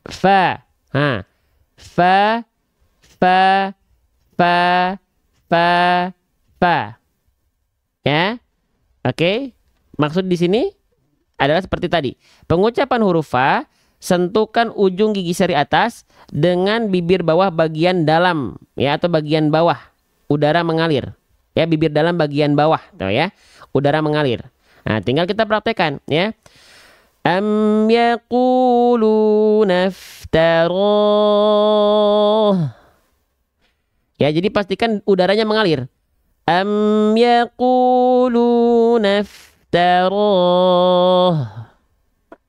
Fa. Nah, fa, fa, fa, fa, fa. Ya. Oke. Maksud di sini adalah seperti tadi. Pengucapan huruf F, sentuhkan ujung gigi sari atas dengan bibir bawah bagian dalam, ya, atau bagian bawah. Udara mengalir. Ya, bibir dalam bagian bawah, tuh ya. Udara mengalir. Nah, tinggal kita praktekkan, ya. Am yaquluna iftarah. Ya, jadi pastikan udaranya mengalir. Am yaquluna iftarah.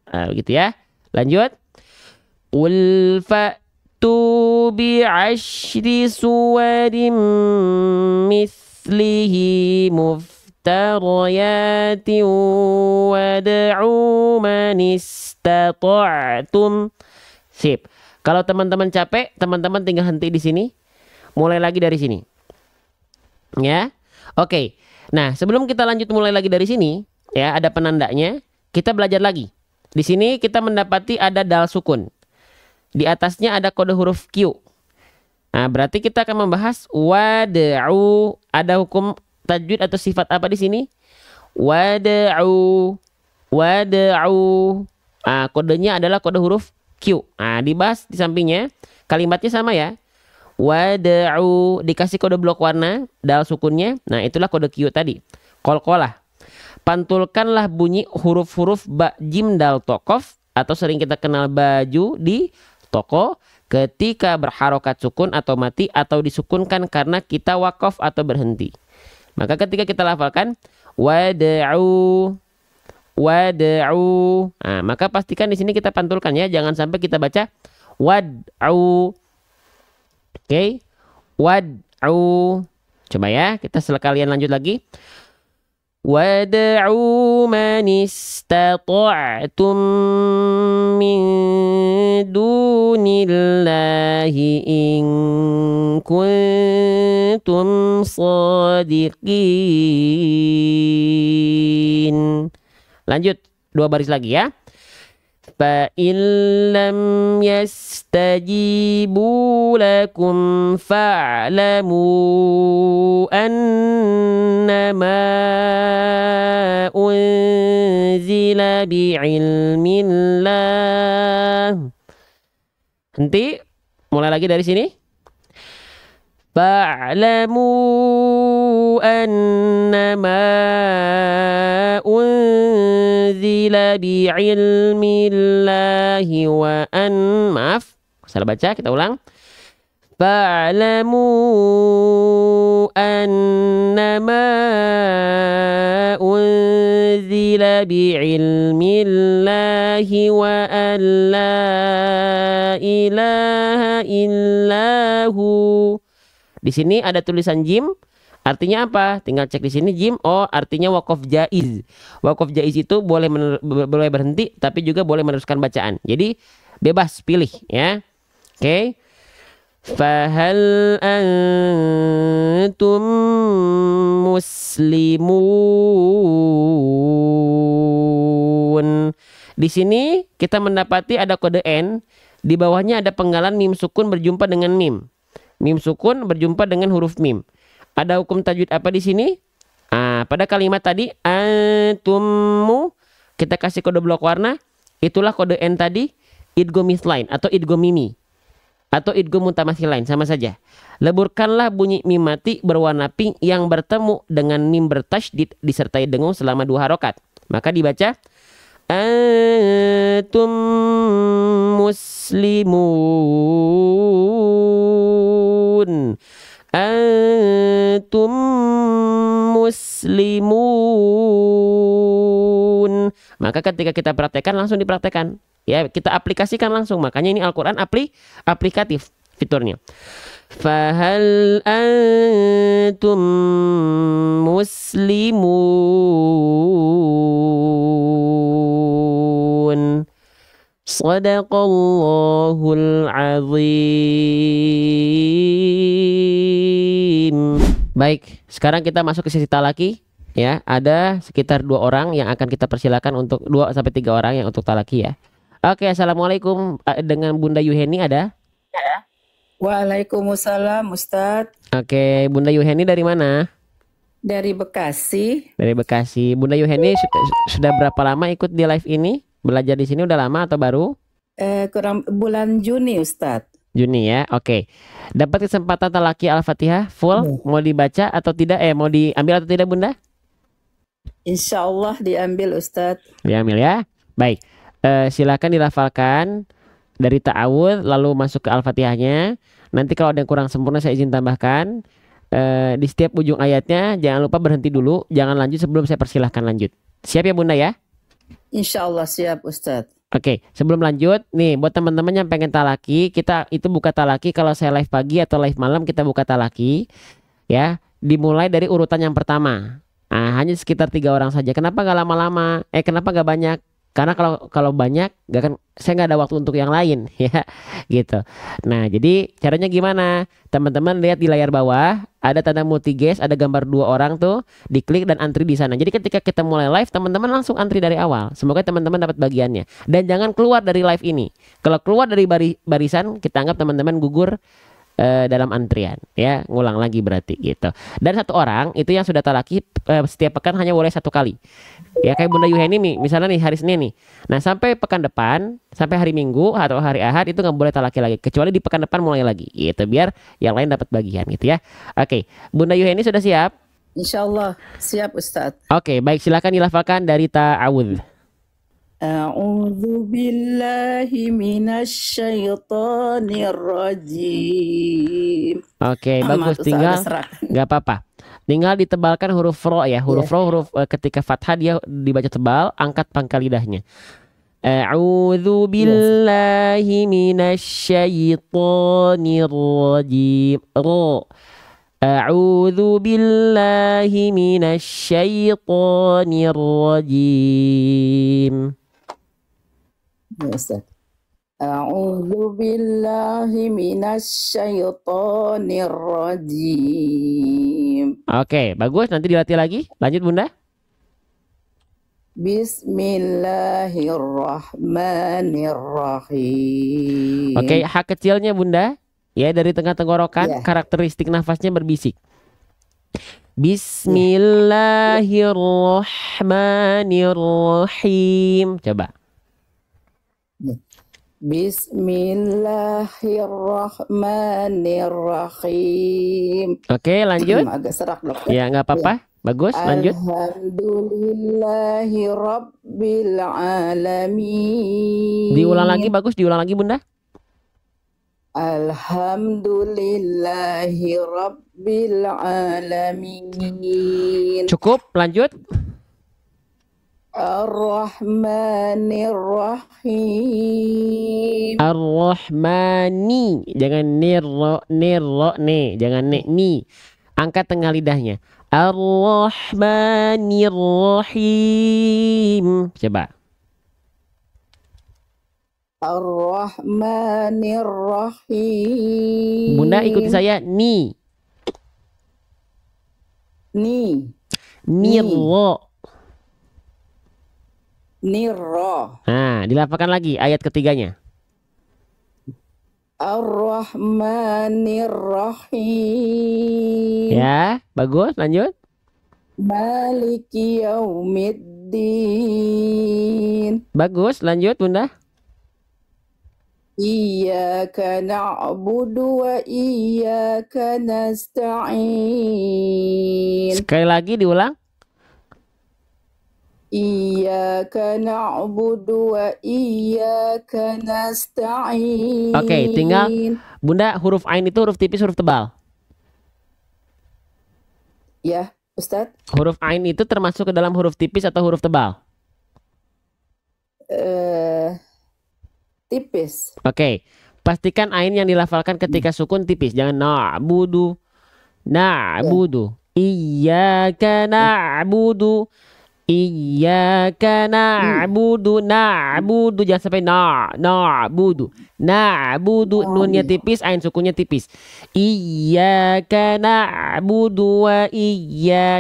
Nah, begitu ya. Lanjut. Qul fa'tu bi'ashri suwarin mislihi muftariyatin wad'u man istata'tum. Sip. Kalau teman-teman capek, teman-teman tinggal henti di sini. Mulai lagi dari sini. Ya. Oke. Nah, sebelum kita lanjut mulai lagi dari sini, ya, ada penandanya. Kita belajar lagi. Di sini kita mendapati ada dal sukun. Di atasnya ada kode huruf Q. Nah, berarti kita akan membahas wad'u. Ada hukum tajwid atau sifat apa di sini? Wad'u. Wad'u. Nah, kodenya adalah kode huruf Q. Nah, dibahas di sampingnya. Kalimatnya sama ya. Wad'u. Dikasih kode blok warna. Dal sukunnya. Nah, itulah kode Q tadi. Qalqalah. Pantulkanlah bunyi huruf-huruf ba, jim, dal, to, qaf, atau sering kita kenal baju di toko ketika berharokat sukun atau mati atau disukunkan karena kita wakaf atau berhenti. Maka ketika kita lafalkan wad'u, wad'u, nah, maka pastikan di sini kita pantulkan ya, jangan sampai kita baca wad'u. Oke, wad'u. Coba ya, kita sekalian lanjut lagi. Wad'u man istata'tum min dunillahi in kuntum shadiqin. Lanjut, 2 baris lagi ya. Fa in lam yastajibu lakum fa'lamu annama unzila bi'ilmillah. Henti, mulai lagi dari sini. Fa'lamu annama unzila bi'ilmillahi wa an, maaf, salah baca, kita ulang. Fa'lamu annama unzila bi'ilmillahi wa an la ilaha illahu. Di sini ada tulisan jim, artinya apa? Tinggal cek di sini jim. Oh, artinya waqaf jaiz. Waqaf jaiz itu boleh berhenti, tapi juga boleh meneruskan bacaan. Jadi bebas pilih ya. Oke. Fahal antum muslimun. Di sini kita mendapati ada kode N. Di bawahnya ada penggalan mim sukun berjumpa dengan mim. Mim sukun berjumpa dengan huruf mim. Ada hukum tajwid apa di sini? Pada kalimat tadi antummu kita kasih kode blok warna. Itulah kode N tadi. idgham mithlain atau idgham mimi atau idgham mutamathilain sama saja. Leburkanlah bunyi mim mati berwarna pink yang bertemu dengan mim bertasydid disertai dengung selama 2 harokat. Maka dibaca antum muslimun. Antum muslimun. Maka ketika kita praktekkan langsung dipraktekkan. Ya, kita aplikasikan langsung. Makanya ini Al-Qur'an aplikatif fiturnya. Fahal antum muslimun. Shadaqallahul azim. Baik, sekarang kita masuk ke sesi talaki. Ya, ada sekitar 2 orang yang akan kita persilakan untuk 2 sampai 3 orang yang untuk talaki ya. Oke, assalamualaikum. Dengan Bunda Yuheni ada? Waalaikumsalam Ustadz. Oke, Bunda Yuheni dari mana? Dari Bekasi. Dari Bekasi. Bunda Yuheni sudah berapa lama ikut di live ini? Belajar di sini udah lama atau baru? Kurang bulan Juni Ustadz. Juni ya, oke. Dapat kesempatan talaki Al-Fatihah full? Mau dibaca atau tidak? Mau diambil atau tidak Bunda? Insya Allah diambil Ustadz. Diambil ya. Baik. Silakan dilafalkan dari ta'awudz lalu masuk ke Al-Fatihahnya. Nanti kalau ada yang kurang sempurna saya izin tambahkan. Di setiap ujung ayatnya jangan lupa berhenti dulu, jangan lanjut sebelum saya persilahkan lanjut. Siap ya Bunda ya? Insya Allah siap Ustadz. Oke, sebelum lanjut nih buat teman-teman yang pengen talaki, kita itu buka talaki kalau saya live pagi atau live malam kita buka talaki ya, dimulai dari urutan yang pertama. Nah, hanya sekitar 3 orang saja. Kenapa nggak lama-lama? Kenapa nggak banyak? Karena kalau banyak saya nggak ada waktu untuk yang lain ya gitu. Nah, jadi caranya gimana? Teman-teman lihat di layar bawah ada tanda multi-guest, ada gambar 2 orang tuh, diklik dan antri di sana. Jadi ketika kita mulai live, teman-teman langsung antri dari awal. Semoga teman-teman dapat bagiannya. Dan jangan keluar dari live ini. Kalau keluar dari barisan, kita anggap teman-teman gugur dalam antrian ya, ngulang lagi berarti gitu. Dan 1 orang itu yang sudah talaki setiap pekan hanya boleh 1 kali ya, kayak Bunda Yuheni nih misalnya nih hari Senin nih. Nah sampai pekan depan, sampai hari Minggu atau hari Ahad itu nggak boleh talaki lagi, kecuali di pekan depan mulai lagi gitu, biar yang lain dapat bagian gitu ya. Oke, Bunda Yuheni sudah siap? Insya Allah siap Ustadz. Oke, baik, silakan dilafalkan dari ta'awudz. A'udzu billahi minasyaitonir rajim. Oke, bagus. Tinggal nggak apa-apa. Tinggal ditebalkan huruf ro ya. Huruf ro ketika fathah dia dibaca tebal, angkat pangkal lidahnya. A'udzu billahi minasyaitonir rajim. Ro. A'udzu billahi minasyaitonir rajim. A'udzu billahi minasyaitonir rajim. Oke, bagus. Nanti dilatih lagi. Lanjut Bunda. Bismillahirrahmanirrahim. Oke, hak kecilnya Bunda. Ya, dari tengah tenggorokan, karakteristik nafasnya berbisik. Bismillahirrahmanirrahim. Coba. Bismillahirrahmanirrahim. Oke, lanjut. Agak serak dokter. Ya, nggak apa-apa. Bagus, lanjut. Alhamdulillahi rabbil alamin. Diulang lagi, bagus. Diulang lagi Bunda. Alhamdulillahi rabbil alamin. Cukup, lanjut. Ar-Rahmanir-Rahim. Ar-Rahmani. Jangan nirro nih. Jangan ni. Angkat tengah lidahnya. Ar-Rahmanir-Rahim. Coba. Ar-Rahmanir-Rahim. Bunda ikuti saya. Ni. Nirro. Nirro. Nah, dilafalkan lagi ayat ketiganya. Ar-Rahmanir-Rahim. Ya, bagus. Lanjut. Maliki yaumiddin. Bagus. Lanjut, Bunda. Iyyaka na'budu wa iyyaka nasta'in. Sekali lagi diulang. Iyyaka na'budu wa iyyaka nasta'in. Oke, tinggal Bunda, huruf ain itu huruf tipis, huruf tebal. Ya, Ustadz. Huruf ain itu termasuk ke dalam huruf tipis atau huruf tebal? Tipis. Oke, pastikan ain yang dilafalkan ketika sukun tipis. Jangan na'budu, na'budu. Iyyaka na'budu, iyyaka na'budu, na'budu. Jangan sampai na'budu, na'budu. Nunnya tipis, ain sukunnya tipis. Iyyaka na'budu wa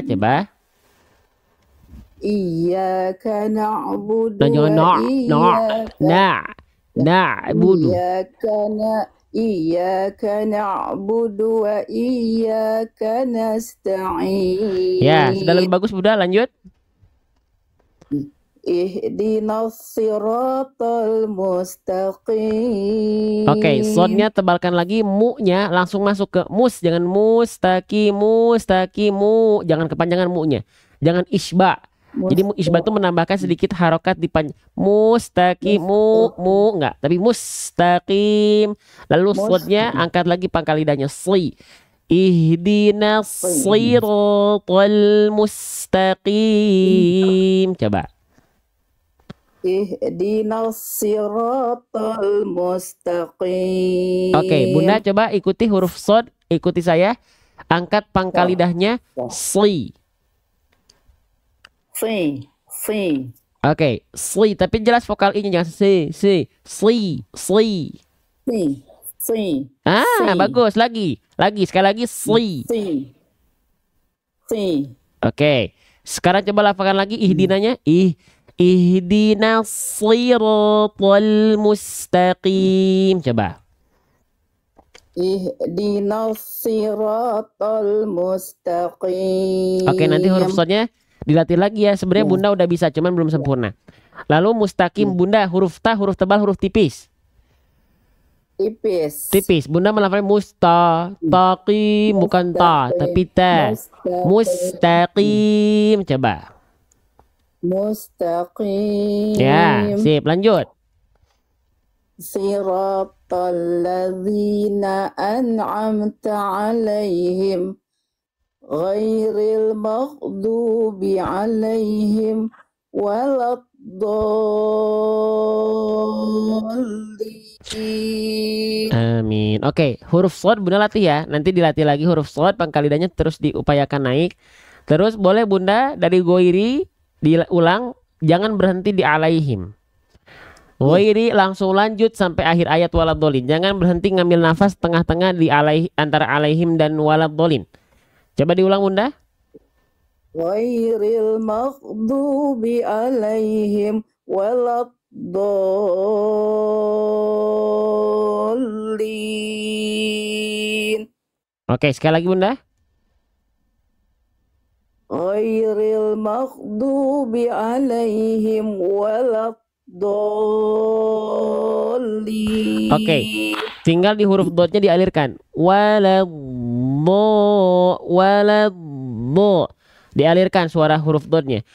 coba. Iyyaka na'budu Nah, jangan wa iyyaka na'budu. Iyyaka na'budu wa iyyaka nasta'in. Ya, sudah lebih bagus Bunda, lanjut. Ihdinas siratal mustaqim. Oke, shotnya tebalkan lagi, mu-nya langsung masuk ke mus, jangan mustaqimu, jangan kepanjangan mu-nya. Jangan isba. Jadi mu isba itu menambahkan sedikit harokat di mustaqimu, enggak, tapi mustaqim. Lalu shotnya angkat lagi pangkal lidahnya, sli. Ihdinas siratal mustaqim. Coba. Ihdinas siratal mustaqim. Oke, Bunda coba ikuti huruf shod, ikuti saya. Angkat pangkal lidahnya, sli. Si. Oke, sli, tapi jelas vokal i-nya jangan sli. Bagus, lagi sekali lagi sli. Oke, sekarang coba lafalkan lagi ihdinanya, ihdinas siratal mustaqim. Coba. Ihdinas siratal mustaqim. Oke, nanti huruf shotnya dilatih lagi ya. Sebenarnya Bunda udah bisa, cuman belum sempurna. Lalu mustaqim Bunda, huruf ta, huruf tebal, huruf tipis. Tipis. Bunda melafalkan mustaqim, bukan ta, tapi ta. Mustaqim. Coba. Mustaqim. Ya, sip, lanjut. Siratal ladzina an'amta alaihim ghairil maghdubi alaihim waladdallin. Amin. Oke, huruf shod Bunda latih ya. Nanti dilatih lagi huruf shod, pangkal lidahnya terus diupayakan naik. Terus boleh Bunda dari goiri diulang, jangan berhenti di alaihim. Goiri langsung lanjut sampai akhir ayat waladdallin. Jangan berhenti ngambil nafas tengah-tengah di antara alaihim dan waladdallin. Coba diulang Bunda. Ghairil maghdubi alaihim waladdallin. Oke, sekali lagi Bunda. Ghairil maghdubi alaihim waladdallin. Oke, tinggal di huruf dotnya dialirkan. Waladdo. Dialirkan suara huruf dotnya.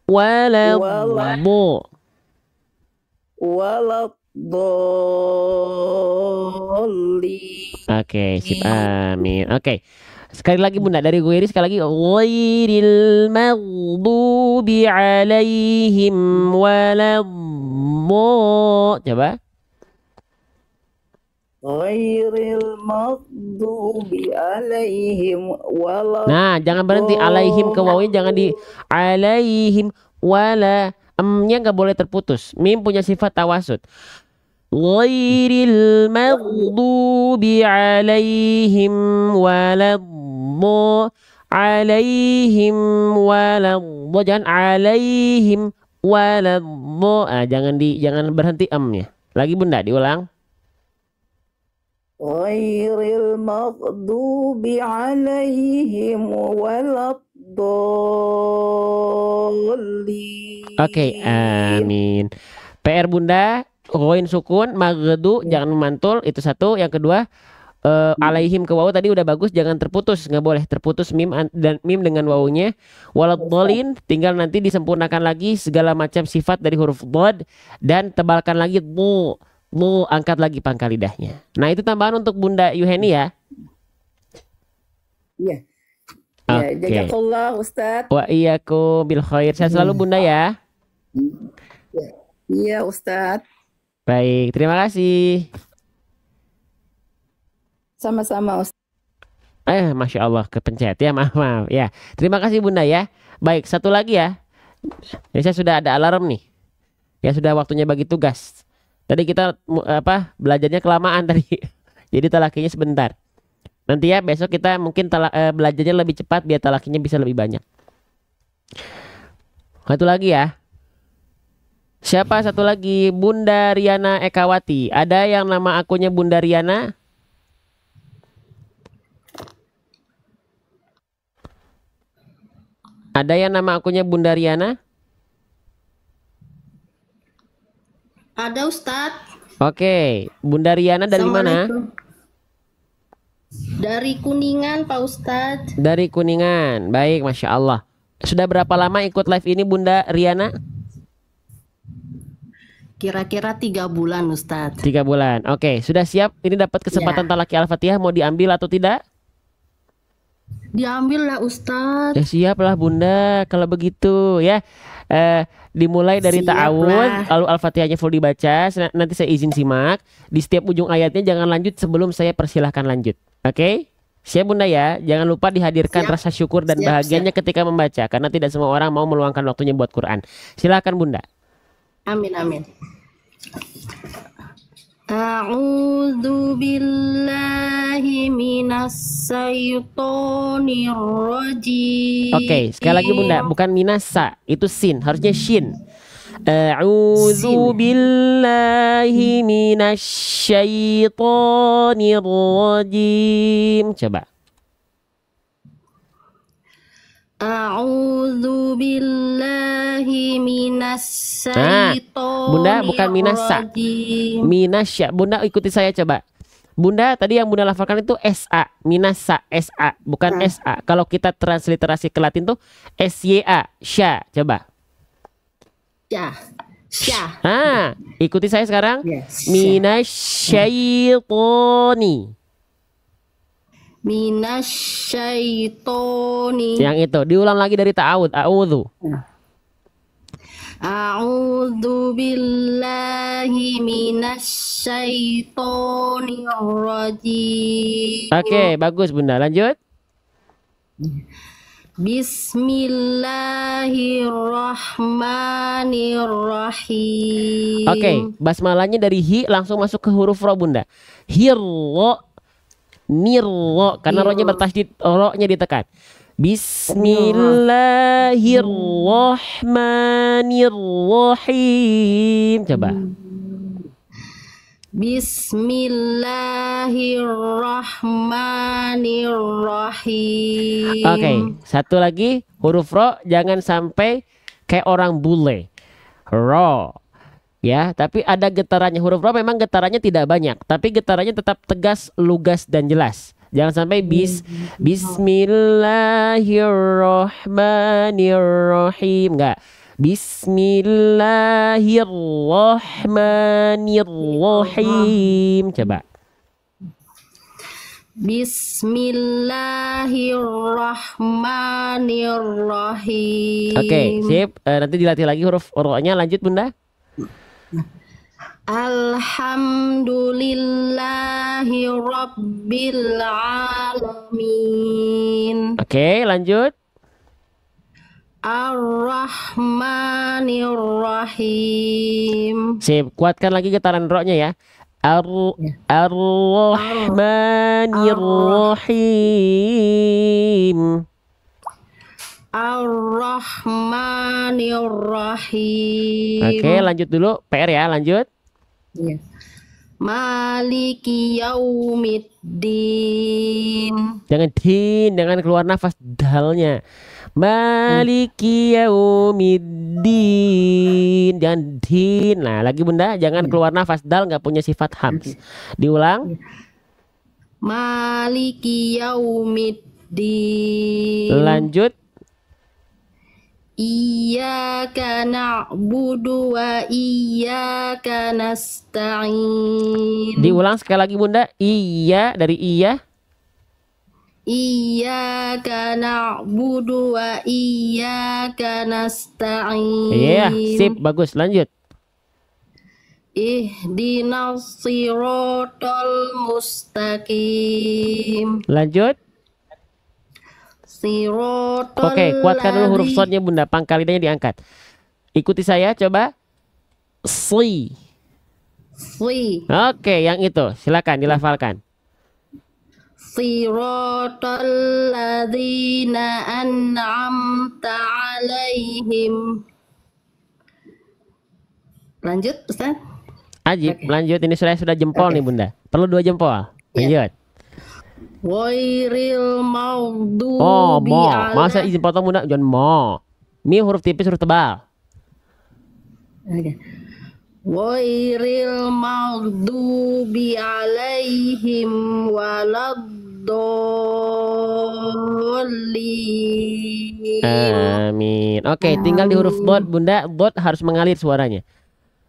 Waladdo. Waladdallin. Oke, sip, amin. Oke. Sekali lagi Bunda dari Guiri, sekali lagi ghairil maghdubi alaihim waladdo. Coba. Ghairil maghdubi alaihim waladdallin. Nah, jangan berhenti alaihim ke wawnya, jangan di alaihim wala. Emnya nggak boleh terputus. Mim punya sifat tawasud. Ghairil maghdubi alaihim waladdo. Alaihim waladdo. Jangan alaihim waladdo. Jangan berhenti emnya. Lagi Bunda diulang. Ghairil maghdubi alaihim waladdallin. Oke, amin. PR Bunda, Ghain sukun, maghdu jangan memantul, itu satu. Yang kedua, alaihim ke wawu tadi udah bagus, jangan terputus, nggak boleh terputus dan mim dengan wawunya. Waladhdallin tinggal nanti disempurnakan lagi segala macam sifat dari huruf dhad dan tebalkan lagi bu, angkat lagi pangkal lidahnya. Nah, itu tambahan untuk Bunda Yuheni ya. Iya. Ya, Oke. jazakallah Ustadz. Wa iyyakum bil khair. Saya selalu Bunda ya. Iya Ustadz. Baik, terima kasih. Sama-sama Ustadz. Masya Allah kepencet ya, maaf ya. Terima kasih Bunda ya. Baik, satu lagi ya. Jadi saya sudah ada alarm nih. Ya sudah waktunya bagi tugas. Tadi kita belajarnya kelamaan tadi. Jadi talakinya sebentar. Nanti ya besok kita mungkin belajarnya lebih cepat biar talakinya bisa lebih banyak. Satu lagi ya. Siapa satu lagi? Bunda Riana Ekawati. Ada yang nama akunnya Bunda Riana? Ada yang nama akunnya Bunda Riana? Ada Ustadz. Oke, Bunda Riana dari mana? Dari Kuningan Pak Ustadz. Dari Kuningan. Baik, Masya Allah. Sudah berapa lama ikut live ini Bunda Riana? Kira-kira 3 bulan Ustadz. 3 bulan. Oke, sudah siap? Ini dapat kesempatan talaki Al-Fatihah, mau diambil atau tidak? Diambil lah Ustadz. Ya siap lah Bunda kalau begitu ya. Dimulai dari Siap ta'awud, lah. lalu Al-Fatihahnya full dibaca. Nanti saya izin simak. Di setiap ujung ayatnya jangan lanjut sebelum saya persilahkan lanjut. Oke? Siap Bunda ya. Jangan lupa dihadirkan Siap. rasa syukur dan Siap, bahagianya ketika membaca, karena tidak semua orang mau meluangkan waktunya buat Quran. Silakan Bunda. Amin amin. A'udzu billahi minas syaitonir rajim. Oke, sekali lagi Bunda, bukan minasa, itu sin, harusnya shin. A'udzu billahi minasyaitonir rajim. Coba. A'udzu billahi minas syaitonir Bunda bukan minasa. rajim. Minasya. Bunda ikuti saya coba. Bunda tadi yang Bunda lafalkan itu SA, minasa, SA, bukan SA. Kalau kita transliterasi ke Latin tuh SYA, sya. Coba. Syah. Ikuti saya sekarang. Yes. Minasyaitoni. Minasyaitoni. Yang itu diulang lagi dari ta'awud. A'udzu. A'udzu billahi minasyaitonir rajim. Oke, bagus Bunda. Lanjut. Bismillahirrahmanirrahim. Oke, basmalahnya dari hi langsung masuk ke huruf ro Bunda. Hirro, nirro, karena rohnya bertasydid, rohnya ditekan. Bismillahirrahmanirrahim. Coba. Bismillahirrahmanirrahim. Oke, satu lagi huruf ro jangan sampai kayak orang bule. Ro. Ya, tapi ada getarannya. Huruf ro memang getarannya tidak banyak, tapi getarannya tetap tegas, lugas dan jelas. Jangan sampai Bismillahirrahmanirrahim. Enggak. Bismillahirrahmanirrahim. Coba. Bismillahirrahmanirrahim. Oke, sip. Nanti dilatih lagi huruf ro-nya. Lanjut Bunda. Alhamdulillahi rabbil alamin. Oke, lanjut. Ar-Rahmanir-Rahim. Sip, kuatkan lagi getaran ro-nya ya. Ar-Rahmanir-Rahim. Ar-Rahmanir-Rahim. Oke, lanjut dulu. PR ya, lanjut. Iya. Maliki yaumiddin. Jangan din, jangan keluar nafas dalnya. Maliki yaumiddin. Jangan din. Nah, lagi Bunda, jangan keluar nafas dal nggak punya sifat hams. Diulang. Maliki yaumiddin. Lanjut. Iyyaka na'budu wa iyyaka nasta'in. Diulang sekali lagi Bunda. Iya dari iya. Iyyaka na'budu wa iyyaka nasta'in. Iya, sip, bagus. Lanjut. Ihdinas siratal mustaqim. Lanjut. Siratal Oke, kuatkan dulu huruf sodnya Bunda. Pangkal lidahnya diangkat. Ikuti saya, coba. Si. Oke, yang itu. Silakan dilafalkan. Siratal ladzina an'amta alaihim. Lanjut, Ustaz. Ajib, Oke. lanjut. Ini sudah jempol Oke. nih Bunda. Perlu 2 jempol. Lanjut. Wairil maghdubi Oh, mo. ala- Masa izin potong Bunda? Jangan mo. Mi huruf tipis, huruf tebal. Oke. Wairil maghdubi alaihim waladdallin. Amin. Oke, tinggal di huruf dot Bunda. Dot harus mengalir suaranya.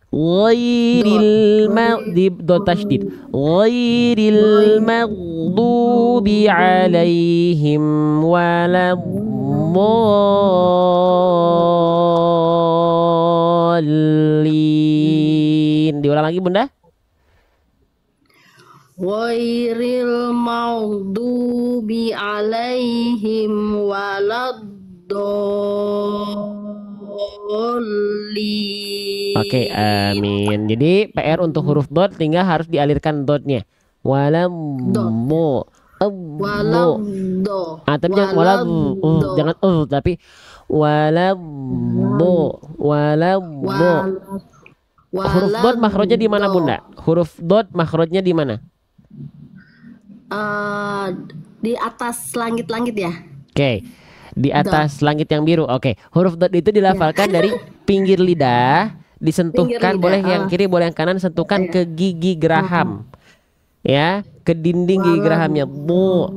Ghairil di dot tasydid. Ghairil maghdubi alaihim waladdallin. Diulang lagi Bunda. Wairil maghdubi alaihim waladdallin. Oke, amin. Jadi PR untuk huruf dot tinggal harus dialirkan dotnya. Walammu. Waladdo. Tapi jangan jangan tapi walammu. Huruf dot makhrajnya di mana Bunda? Huruf dot makhrajnya di mana? Di atas langit-langit ya. Oke. Di atas langit yang biru. Oke. Huruf dot itu dilafalkan dari pinggir lidah, disentuhkan Pinggir lidah, boleh yang kiri, boleh yang kanan, sentuhkan ke gigi geraham. Ya, ke dinding gigi gerahamnya. Bu.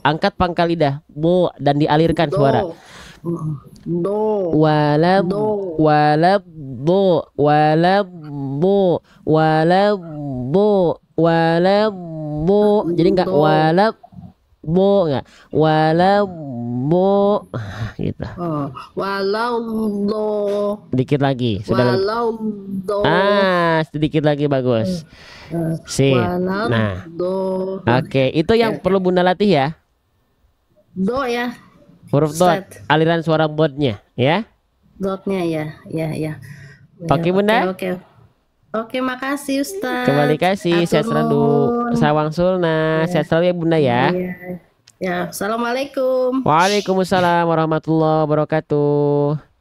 Angkat pangkal lidah. Bu dan dialirkan suara. Do. Walab jadi enggak walab gitu. Waladdo. Dikit lagi sudah Waladdo. sedikit lagi bagus. Sip. Nah, Waladdo. oke, itu yang perlu Bunda latih ya. Do ya. Huruf dot, Ustaz. aliran suara dotnya ya. Dotnya ya. Oke, Bunda. Oke, makasih Ustaz. Kembali kasih, sehat Atur selalu. nuhun. Sawang Sulna, sehat selalu ya Bunda ya. Iya. Ya, assalamualaikum. Waalaikumsalam warahmatullahi wabarakatuh.